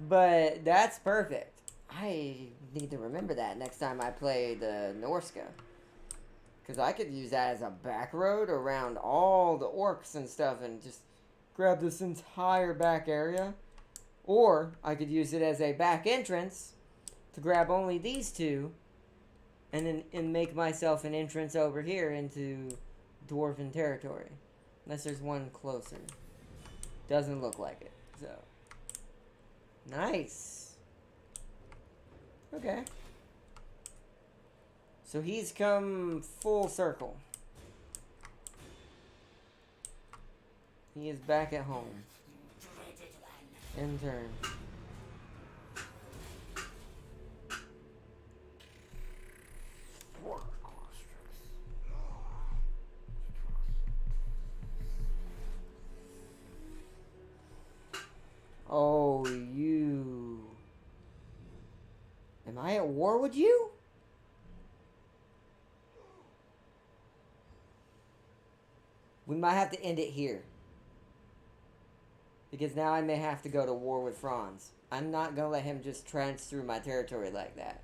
but that's perfect. I need to remember that next time I play the Norska. Because I could use that as a back road around all the orcs and stuff and just grab this entire back area. Or I could use it as a back entrance to grab only these two and make myself an entrance over here into dwarven territory. Unless there's one closer. Doesn't look like it. So. Nice. Okay. So he's come full circle. He is back at home. In turn. Oh, you. Am I at war with you? We might have to end it here. Because now I may have to go to war with Franz. I'm not going to let him just trance through my territory like that.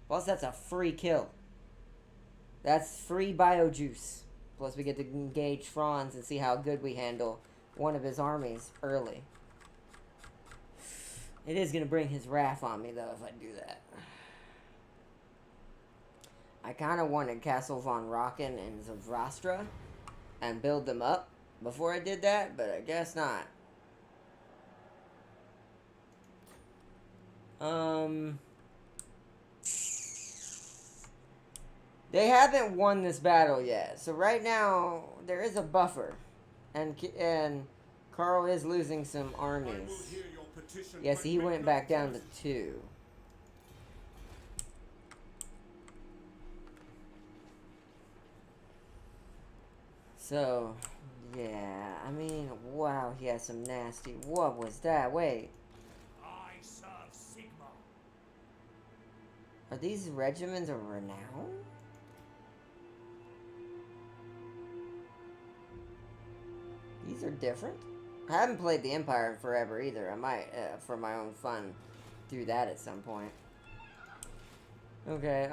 Plus, that's a free kill. That's free bio juice. Plus we get to engage Franz and see how good we handle one of his armies early. It is going to bring his wrath on me, though, if I do that. I kind of wanted Castle von Rocken and Zavrastra and build them up before I did that, but I guess not. They haven't won this battle yet, so right now there is a buffer, and Carl is losing some armies. Yes, he went back down to 2. So, yeah, I mean, wow, he has some nasty... What was that? Wait. I serve Sigma. Are these regiments of renown? These are different. I haven't played the Empire in forever either. I might, for my own fun, do that at some point. Okay,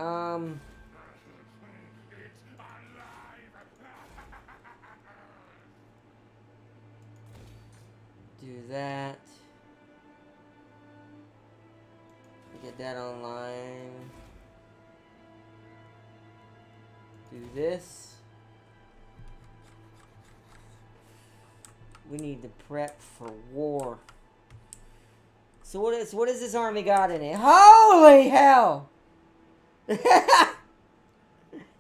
do that. Get that online. Do this. We need to prep for war. So what is this army got in it? Holy hell!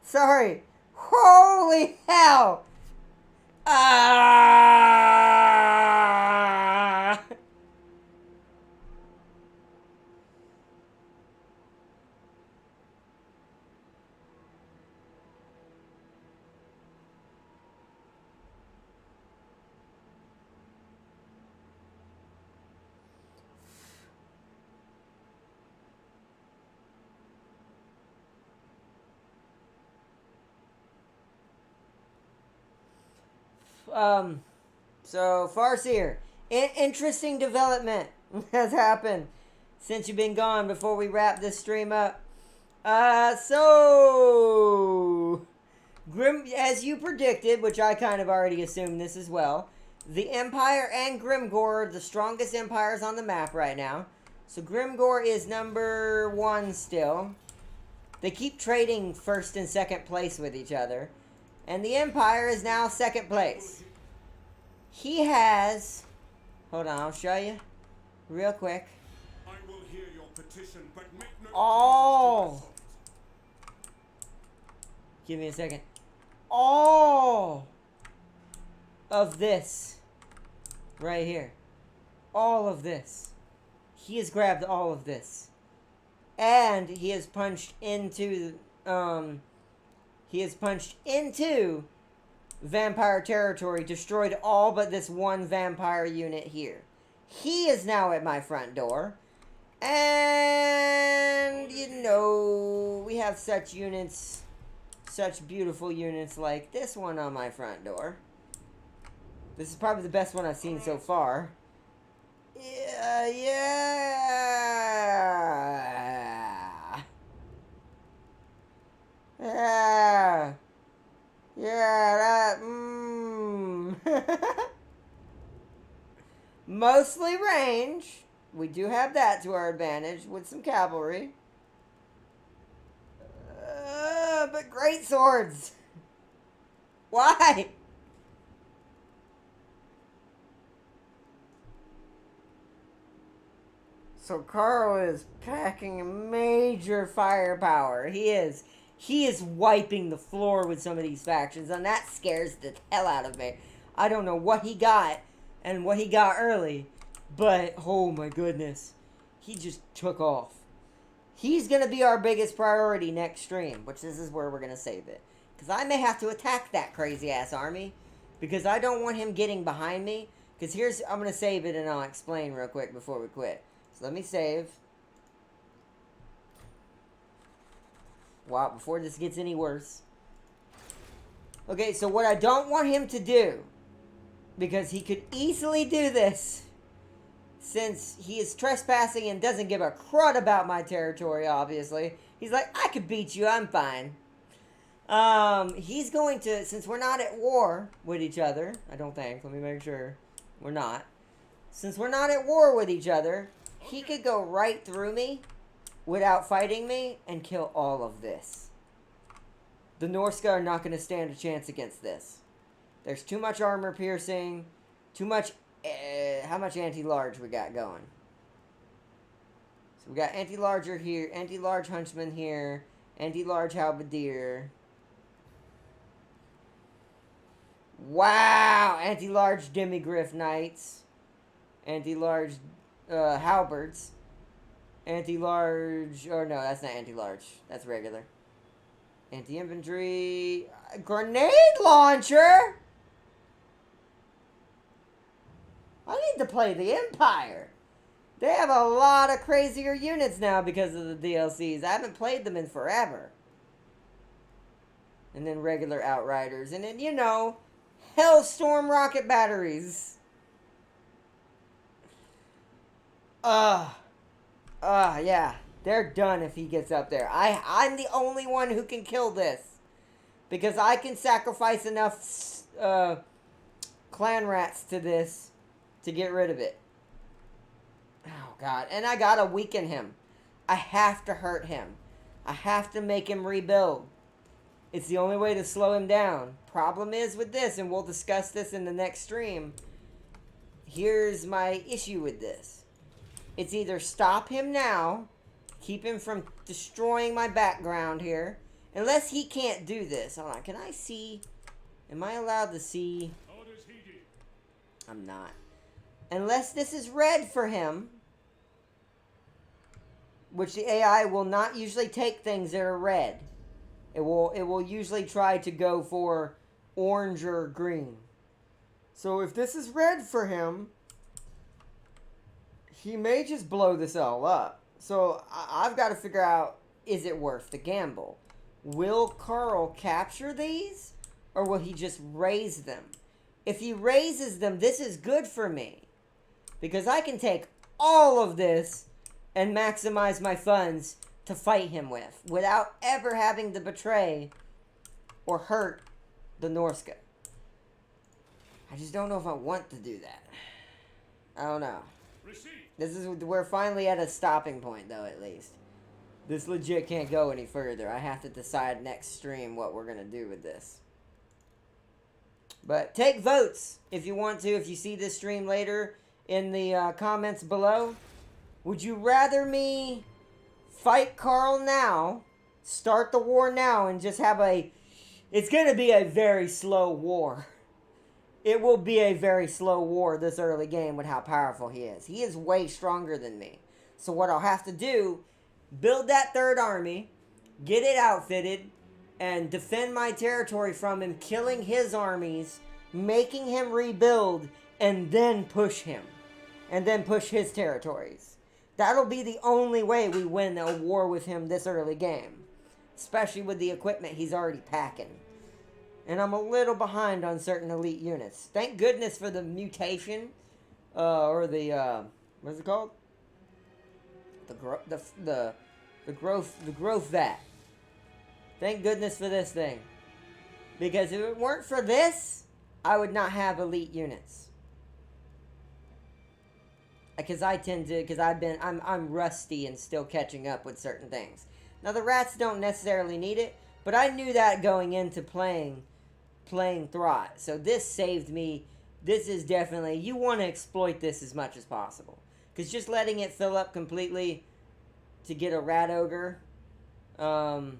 Sorry. Holy hell! Ah! So Farseer, interesting development has happened since you've been gone before we wrap this stream up. So Grim, as you predicted, which I kind of already assumed this as well, the Empire and Grimgor are the strongest empires on the map right now. So Grimgor is number 1 still. They keep trading first and second place with each other. And the Empire is now second place. He has... Hold on, I'll show you. Real quick. I will hear your petition, but make no All... Give me a second. All of this. Right here. All of this. He has grabbed all of this. And he has punched into... He has punched into vampire territory, destroyed all but this one vampire unit here. He is now at my front door. And, you know, we have such units, such beautiful units like this one on my front door. This is probably the best one I've seen so far. Yeah. Yeah, that, Mostly range. We do have that to our advantage with some cavalry. But great swords. Why? So Carl is packing major firepower. He is wiping the floor with some of these factions, and that scares the hell out of me. I don't know what he got and what he got early, but oh my goodness. He just took off. He's going to be our biggest priority next stream, which this is where we're going to save it. Because I may have to attack that crazy-ass army, because I don't want him getting behind me. Because I'm going to save it and I'll explain real quick before we quit. So let me save. Wow, before this gets any worse. Okay, so what I don't want him to do, because he could easily do this, since he is trespassing and doesn't give a crud about my territory, obviously. He's like, I could beat you, I'm fine. He's going to, since we're not at war with each other, I don't think, let me make sure we're not. Since we're not at war with each other, he could go right through me without fighting me and kill all of this. The Norska are not going to stand a chance against this. There's too much armor piercing, too much, how much anti-large we got going? So we got anti-larger here, anti-large huntsman here, anti-large halberdier. Wow! Anti-large demigriff knights. Anti-large halberds. Anti-large... Oh, no, that's not anti-large. That's regular. Anti-infantry... Grenade launcher? I need to play the Empire. They have a lot of crazier units now because of the DLCs. I haven't played them in forever. And then regular Outriders. And then, you know, Hellstorm rocket batteries. Yeah. They're done if he gets up there. I'm the only one who can kill this. Because I can sacrifice enough clan rats to this to get rid of it. Oh, God. And I gotta weaken him. I have to hurt him. I have to make him rebuild. It's the only way to slow him down. Problem is with this, and we'll discuss this in the next stream. Here's my issue with this. It's either stop him now, keep him from destroying my background here. Unless he can't do this. Hold on, can I see? Am I allowed to see? Orders heeded. I'm not. Unless this is red for him. Which the AI will not usually take things that are red. It will usually try to go for orange or green. So if this is red for him, he may just blow this all up. So I've got to figure out, is it worth the gamble? Will Carl capture these? Or will he just raise them? If he raises them, this is good for me. Because I can take all of this and maximize my funds to fight him with. Without ever having to betray or hurt the Norska. I just don't know if I want to do that. I don't know. This is, we're finally at a stopping point though, at least. This legit can't go any further. I have to decide next stream what we're going to do with this. But take votes if you want to, if you see this stream later in the comments below. Would you rather me fight Carl now, start the war now, and just have a... It's going to be a very slow war. It will be a very slow war this early game with how powerful he is. He is way stronger than me. So what I'll have to do, build that third army, get it outfitted, and defend my territory from him, killing his armies, making him rebuild, and then push him. And then push his territories. That'll be the only way we win a war with him this early game. Especially with the equipment he's already packing. And I'm a little behind on certain elite units. Thank goodness for the mutation. Or the, what's it called? The growth vat. Thank goodness for this thing. Because if it weren't for this, I would not have elite units. Because I'm rusty and still catching up with certain things. Now the rats don't necessarily need it, but I knew that going into playing Throt. So this saved me. This is definitely, you want to exploit this as much as possible. Because just letting it fill up completely to get a rat ogre. So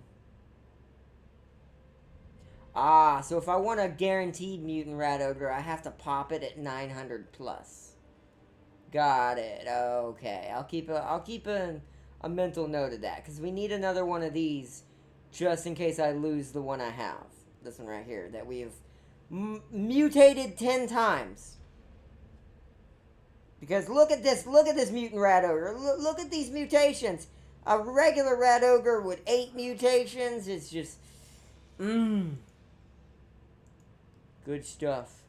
if I want a guaranteed mutant rat ogre, I have to pop it at 900 plus. Got it. Okay. I'll keep a mental note of that. Because we need another one of these just in case I lose the one I have. This one right here that we have mutated 10 times. Because look at this mutant rat ogre. Look at these mutations. A regular rat ogre with 8 mutations. It's just... Good stuff.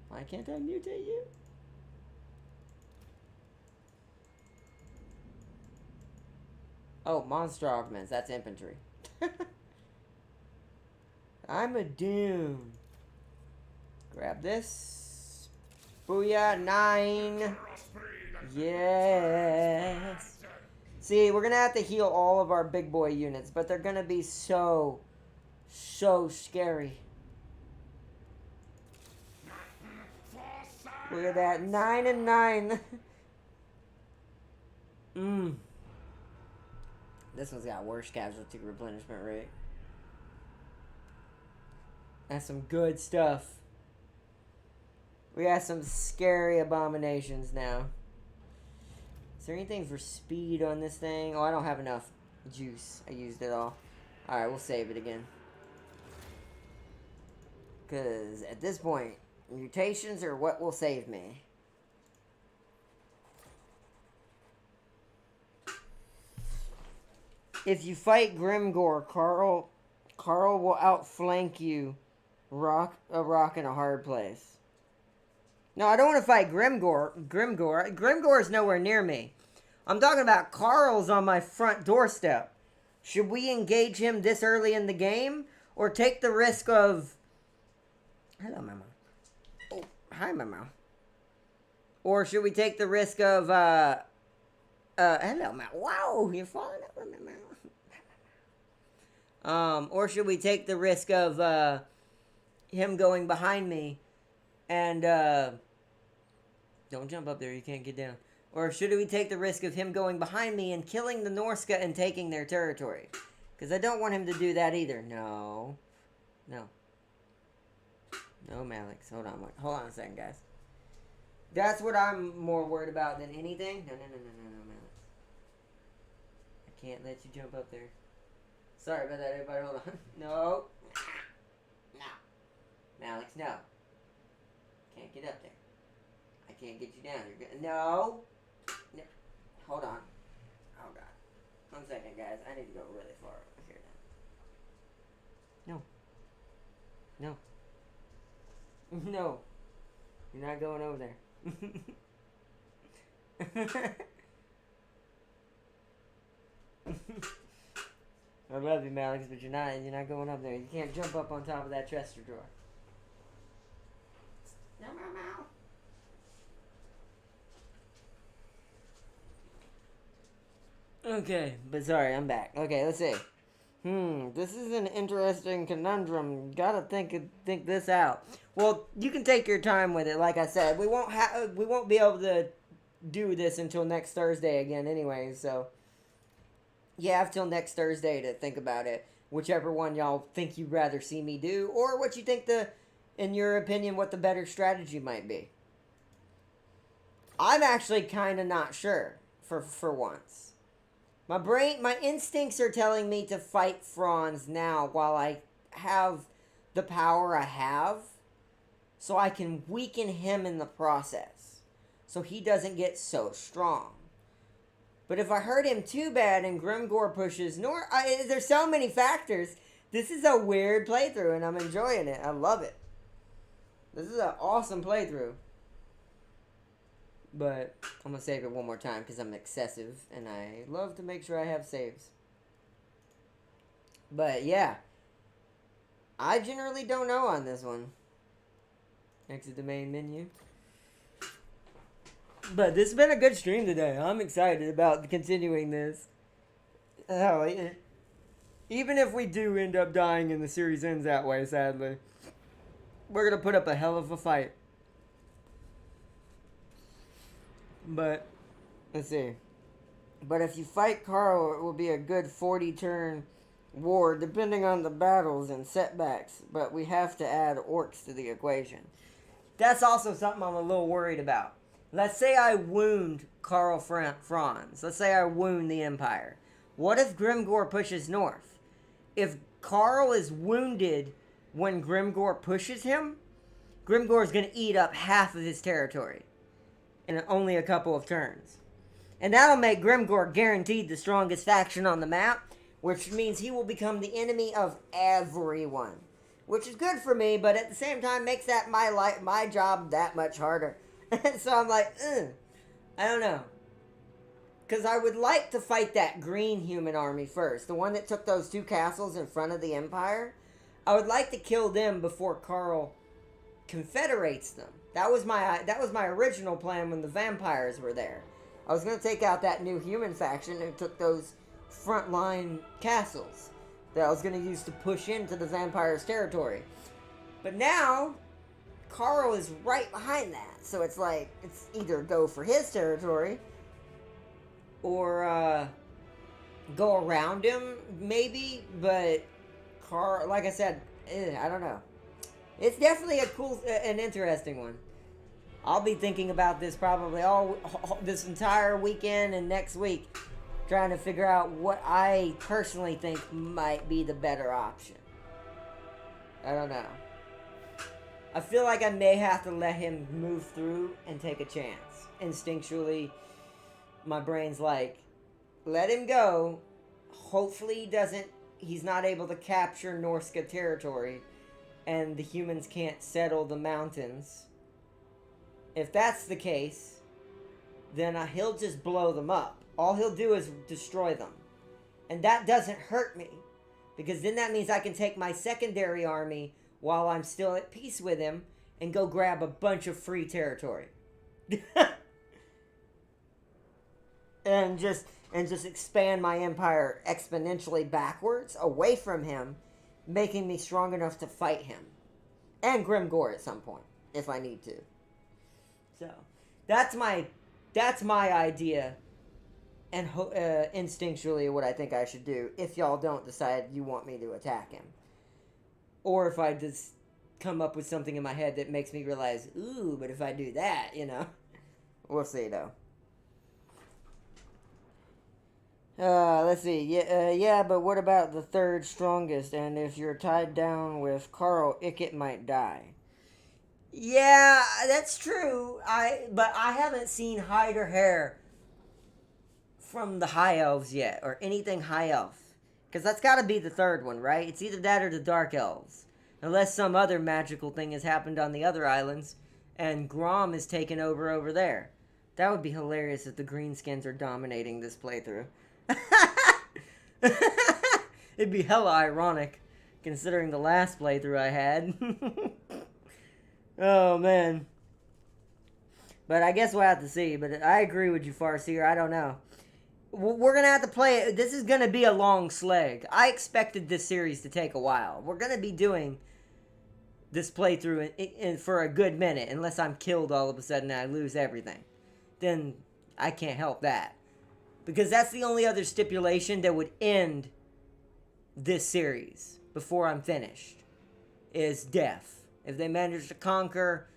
Why can't I mutate you? Oh, monster augments. That's infantry. I'm a doom. Grab this. Booyah, 9. Yes. See, we're going to have to heal all of our big boy units, but they're going to be so scary. Look at that. 9 and 9. This one's got worse casualty replenishment rate. That's some good stuff. We got some scary abominations now. Is there anything for speed on this thing? Oh, I don't have enough juice. I used it all. Alright, we'll save it again. Because at this point, mutations are what will save me. If you fight Grimgor, Carl will outflank you. A rock in a hard place. No, I don't want to fight Grimgor. Grimgor is nowhere near me. I'm talking about Carl's on my front doorstep. Should we engage him this early in the game? Or take the risk of... Hello, Mama. Oh, hi, Mama. Or should we take the risk of, hello, Mama. Wow, you're falling over me, Mama. Or should we take the risk of, him going behind me and, don't jump up there, you can't get down. Or should we take the risk of him going behind me and killing the Norska and taking their territory? Because I don't want him to do that either. No. No, Malix. Hold on a second, guys. That's what I'm more worried about than anything. No, Malix. I can't let you jump up there. Sorry about that, everybody. Hold on. No. Malix, no. Can't get up there. I can't get you down. You're good. No. Hold on. Oh, God. 1 second, guys. I need to go really far over here now. No. No. You're not going over there. I love you, Malix, but you're not going up there. You can't jump up on top of that dresser drawer. No. Okay, but sorry, I'm back. Okay, let's see. This is an interesting conundrum. Gotta think this out. Well, you can take your time with it. Like I said, we won't be able to do this until next Thursday again, anyway. So you have till next Thursday to think about it. Whichever one y'all think you'd rather see me do, or what you think in your opinion, what the better strategy might be. I'm actually kind of not sure for once. My instincts are telling me to fight Franz now while I have the power I have, so I can weaken him in the process, so he doesn't get so strong. But if I hurt him too bad and Grimgor pushes north, there's so many factors. This is a weird playthrough, and I'm enjoying it. I love it. This is an awesome playthrough. But I'm going to save it one more time because I'm excessive and I love to make sure I have saves. But yeah, I generally don't know on this one. Exit the main menu. But this has been a good stream today. I'm excited about continuing this. Hell, even if we do end up dying and the series ends that way, sadly, we're going to put up a hell of a fight. But, let's see. But if you fight Carl, it will be a good 40-turn war, depending on the battles and setbacks. But we have to add orcs to the equation. That's also something I'm a little worried about. Let's say I wound Karl Franz. Let's say I wound the Empire. What if Grimgor pushes north? If Karl is wounded when Grimgor pushes him, Grimgor is going to eat up half of his territory in only a couple of turns. And that'll make Grimgor guaranteed the strongest faction on the map, which means he will become the enemy of everyone. Which is good for me, but at the same time makes that my job that much harder. So I'm like, I don't know. Because I would like to fight that green human army first. The one that took those 2 castles in front of the Empire. I would like to kill them before Carl confederates them. That was my original plan when the vampires were there. I was going to take out that new human faction who took those frontline castles that I was going to use to push into the vampires' territory. But now, Carl is right behind that. So it's like, it's either go for his territory or go around him, maybe. But Carl, like I said, I don't know. It's definitely an interesting one. I'll be thinking about this probably all this entire weekend and next week, trying to figure out what I personally think might be the better option. I don't know. I feel like I may have to let him move through and take a chance. Instinctually, my brain's like, let him go. Hopefully he's not able to capture Norska territory and the humans can't settle the mountains. If that's the case, then he'll just blow them up. All he'll do is destroy them. And that doesn't hurt me. Because then that means I can take my secondary army while I'm still at peace with him and go grab a bunch of free territory. and just expand my empire exponentially backwards away from him, making me strong enough to fight him. And Grimgor at some point, if I need to. So, that's my idea, and instinctually what I think I should do, if y'all don't decide you want me to attack him. Or if I just come up with something in my head that makes me realize, ooh, but if I do that, We'll see, though. Let's see. Yeah, but what about the third strongest? And if you're tied down with Carl, Ickett might die. Yeah, that's true. But I haven't seen hide or hair from the High Elves yet, or anything High Elf. Because that's got to be the third one, right? It's either that or the Dark Elves. Unless some other magical thing has happened on the other islands, and Grom is taken over there. That would be hilarious if the Greenskins are dominating this playthrough. It'd be hella ironic, considering the last playthrough I had. Oh, man. But I guess we'll have to see. But I agree with you, Farseer. I don't know. We're going to have to play it. This is going to be a long slog. I expected this series to take a while. We're going to be doing this playthrough for a good minute. Unless I'm killed all of a sudden and I lose everything. Then I can't help that. Because that's the only other stipulation that would end this series before I'm finished. Is death. If they manage to conquer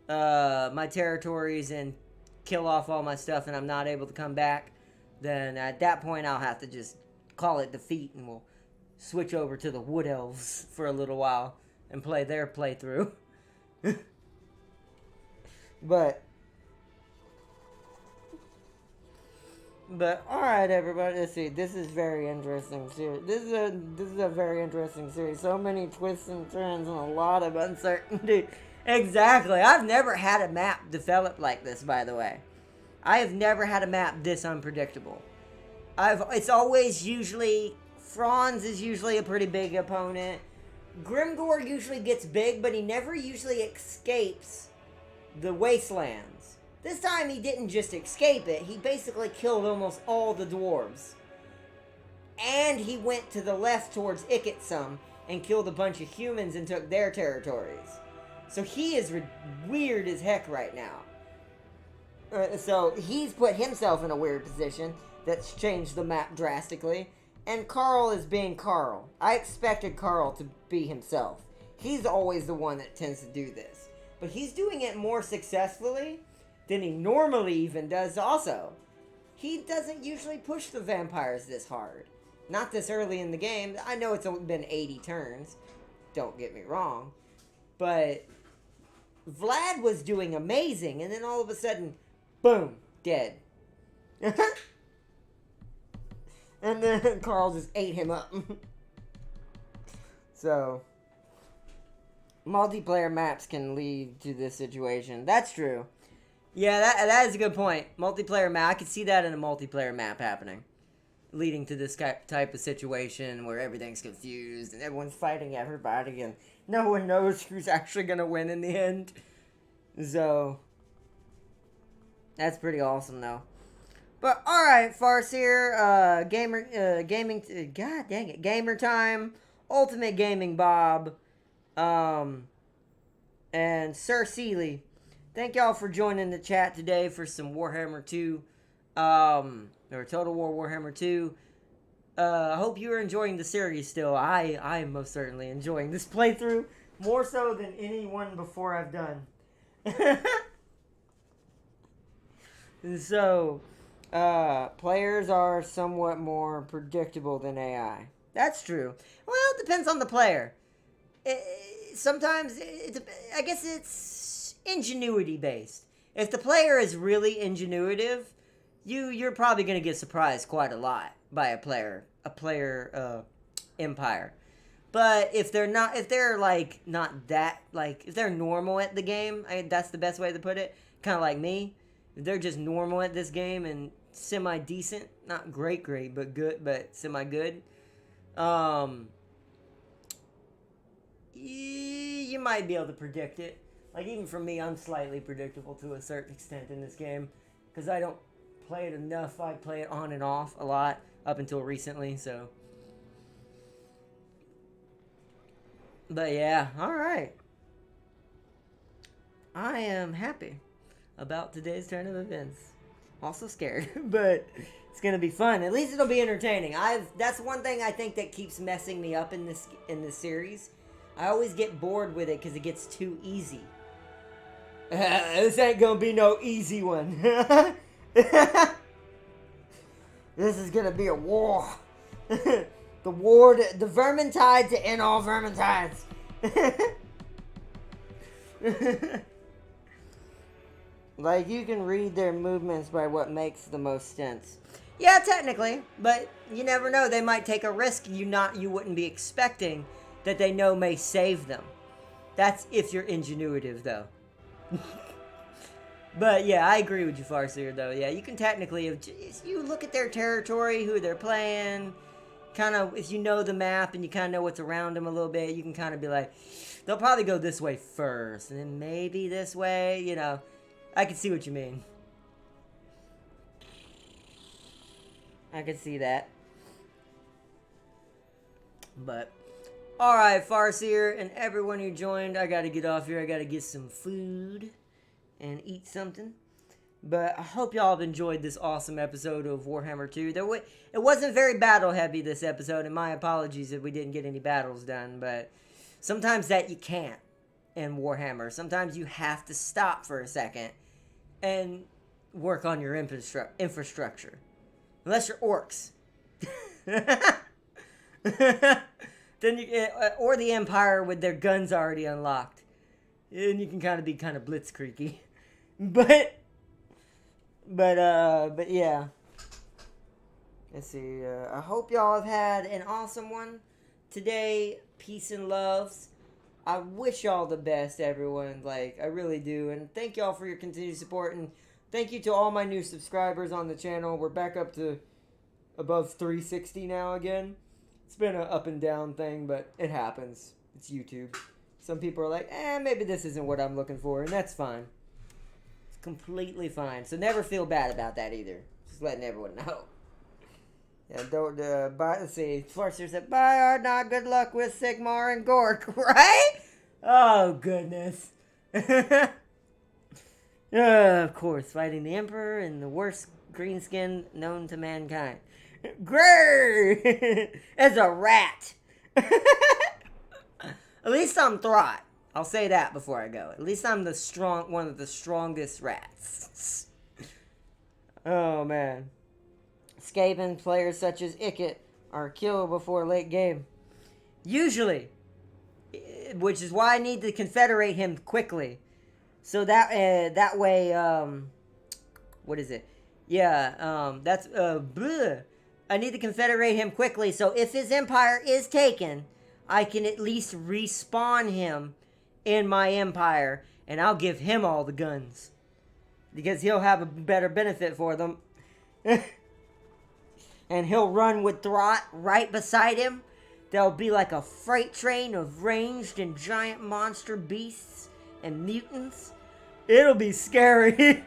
my territories and kill off all my stuff and I'm not able to come back, then at that point I'll have to just call it defeat and we'll switch over to the Wood Elves for a little while and play their playthrough. But alright, everybody, let's see. This is very interesting series. This is a very interesting series. So many twists and turns and a lot of uncertainty. Exactly. I've never had a map develop like this, by the way. I have never had a map this unpredictable. It's always usually Franz is usually a pretty big opponent. Grimgor usually gets big, but he never usually escapes the wastelands. This time he didn't just escape it, he basically killed almost all the dwarves. And he went to the left towards Ickett some and killed a bunch of humans and took their territories. So he is weird as heck right now. So he's put himself in a weird position that's changed the map drastically. And Carl is being Carl. I expected Carl to be himself. He's always the one that tends to do this. But he's doing it more successfully than he normally even does also. He doesn't usually push the vampires this hard. Not this early in the game. I know it's only been 80 turns. Don't get me wrong. But Vlad was doing amazing. And then all of a sudden, boom, dead. And then Carl just ate him up. So, multiplayer maps can lead to this situation. That's true. Yeah, that is a good point. Multiplayer map. I could see that in a multiplayer map happening, leading to this type of situation where everything's confused and everyone's fighting everybody and no one knows who's actually gonna win in the end. So that's pretty awesome, though. But all right, Farseer, gaming. God dang it, gamer time. Ultimate Gaming Bob, and Sir Seeley. Thank y'all for joining the chat today for some Warhammer 2, or Total War Warhammer 2. I hope you are enjoying the series still. I am most certainly enjoying this playthrough, more so than any one before I've done. So, players are somewhat more predictable than AI. That's true. Well, it depends on the player. Sometimes, I guess it's ingenuity based. If the player is really ingenuitive, you're probably going to get surprised quite a lot by a player empire. But if they're not, if they're like not that, like if they're normal at the game, that's the best way to put it. Kind of like me, if they're just normal at this game and semi decent, not great, but good, but semi good. You might be able to predict it. Like, even for me, I'm slightly predictable to a certain extent in this game. Because I don't play it enough. I play it on and off a lot up until recently, so. But yeah, alright. I am happy about today's turn of events. Also scared, but it's gonna be fun. At least it'll be entertaining. That's one thing I think that keeps messing me up in this series. I always get bored with it because it gets too easy. This ain't gonna be no easy one. This is gonna be a war. The Vermintide to end all Vermintides. Like, you can read their movements by what makes the most sense. Yeah, technically, but you never know. They might take a risk you wouldn't be expecting that they know may save them. That's if you're ingenuitive, though. But yeah, I agree with you, Farseer, though. Yeah, you can technically, if you look at their territory, who they're playing, kind of, if you know the map and you kind of know what's around them a little bit, you can kind of be like, they'll probably go this way first, and then maybe this way, you know. I can see what you mean. I can see that. But, alright, Farseer, and everyone who joined, I gotta get off here. I gotta get some food and eat something. But I hope y'all have enjoyed this awesome episode of Warhammer 2. It wasn't very battle-heavy, this episode, and my apologies if we didn't get any battles done, but sometimes that you can't in Warhammer. Sometimes you have to stop for a second and work on your infrastructure. Unless you're orcs. Then or the Empire with their guns already unlocked. And you can be kind of blitzkriegi. But yeah. Let's see. I hope y'all have had an awesome one today. Peace and loves. I wish y'all the best, everyone. Like, I really do. And thank y'all for your continued support. And thank you to all my new subscribers on the channel. We're back up to above 360 now again. It's been an up and down thing, but it happens. It's YouTube. Some people are like, maybe this isn't what I'm looking for. And that's fine. It's completely fine. So never feel bad about that either. Just letting everyone know. Yeah, don't, let's see. Farseer said, bye, Ardnot. Good luck with Sigmar and Gork, right? Oh, goodness. Of course, fighting the Emperor and the worst greenskin known to mankind. Grrr! As a rat. At least I'm Throt. I'll say that before I go. At least I'm one of the strongest rats. Oh, man. Skaven players such as Icket are killed before late game. Usually. Which is why I need to confederate him quickly. So that way, what is it? Yeah, that's, bleh. I need to confederate him quickly, so if his empire is taken, I can at least respawn him in my empire, and I'll give him all the guns. because he'll have a better benefit for them. And he'll run with Throt right beside him. There'll be like a freight train of ranged and giant monster beasts and mutants. It'll be scary.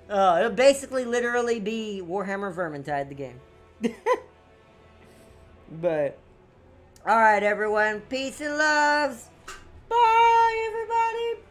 It'll basically literally be Warhammer Vermintide, the game. But, alright everyone, peace and loves. Bye everybody.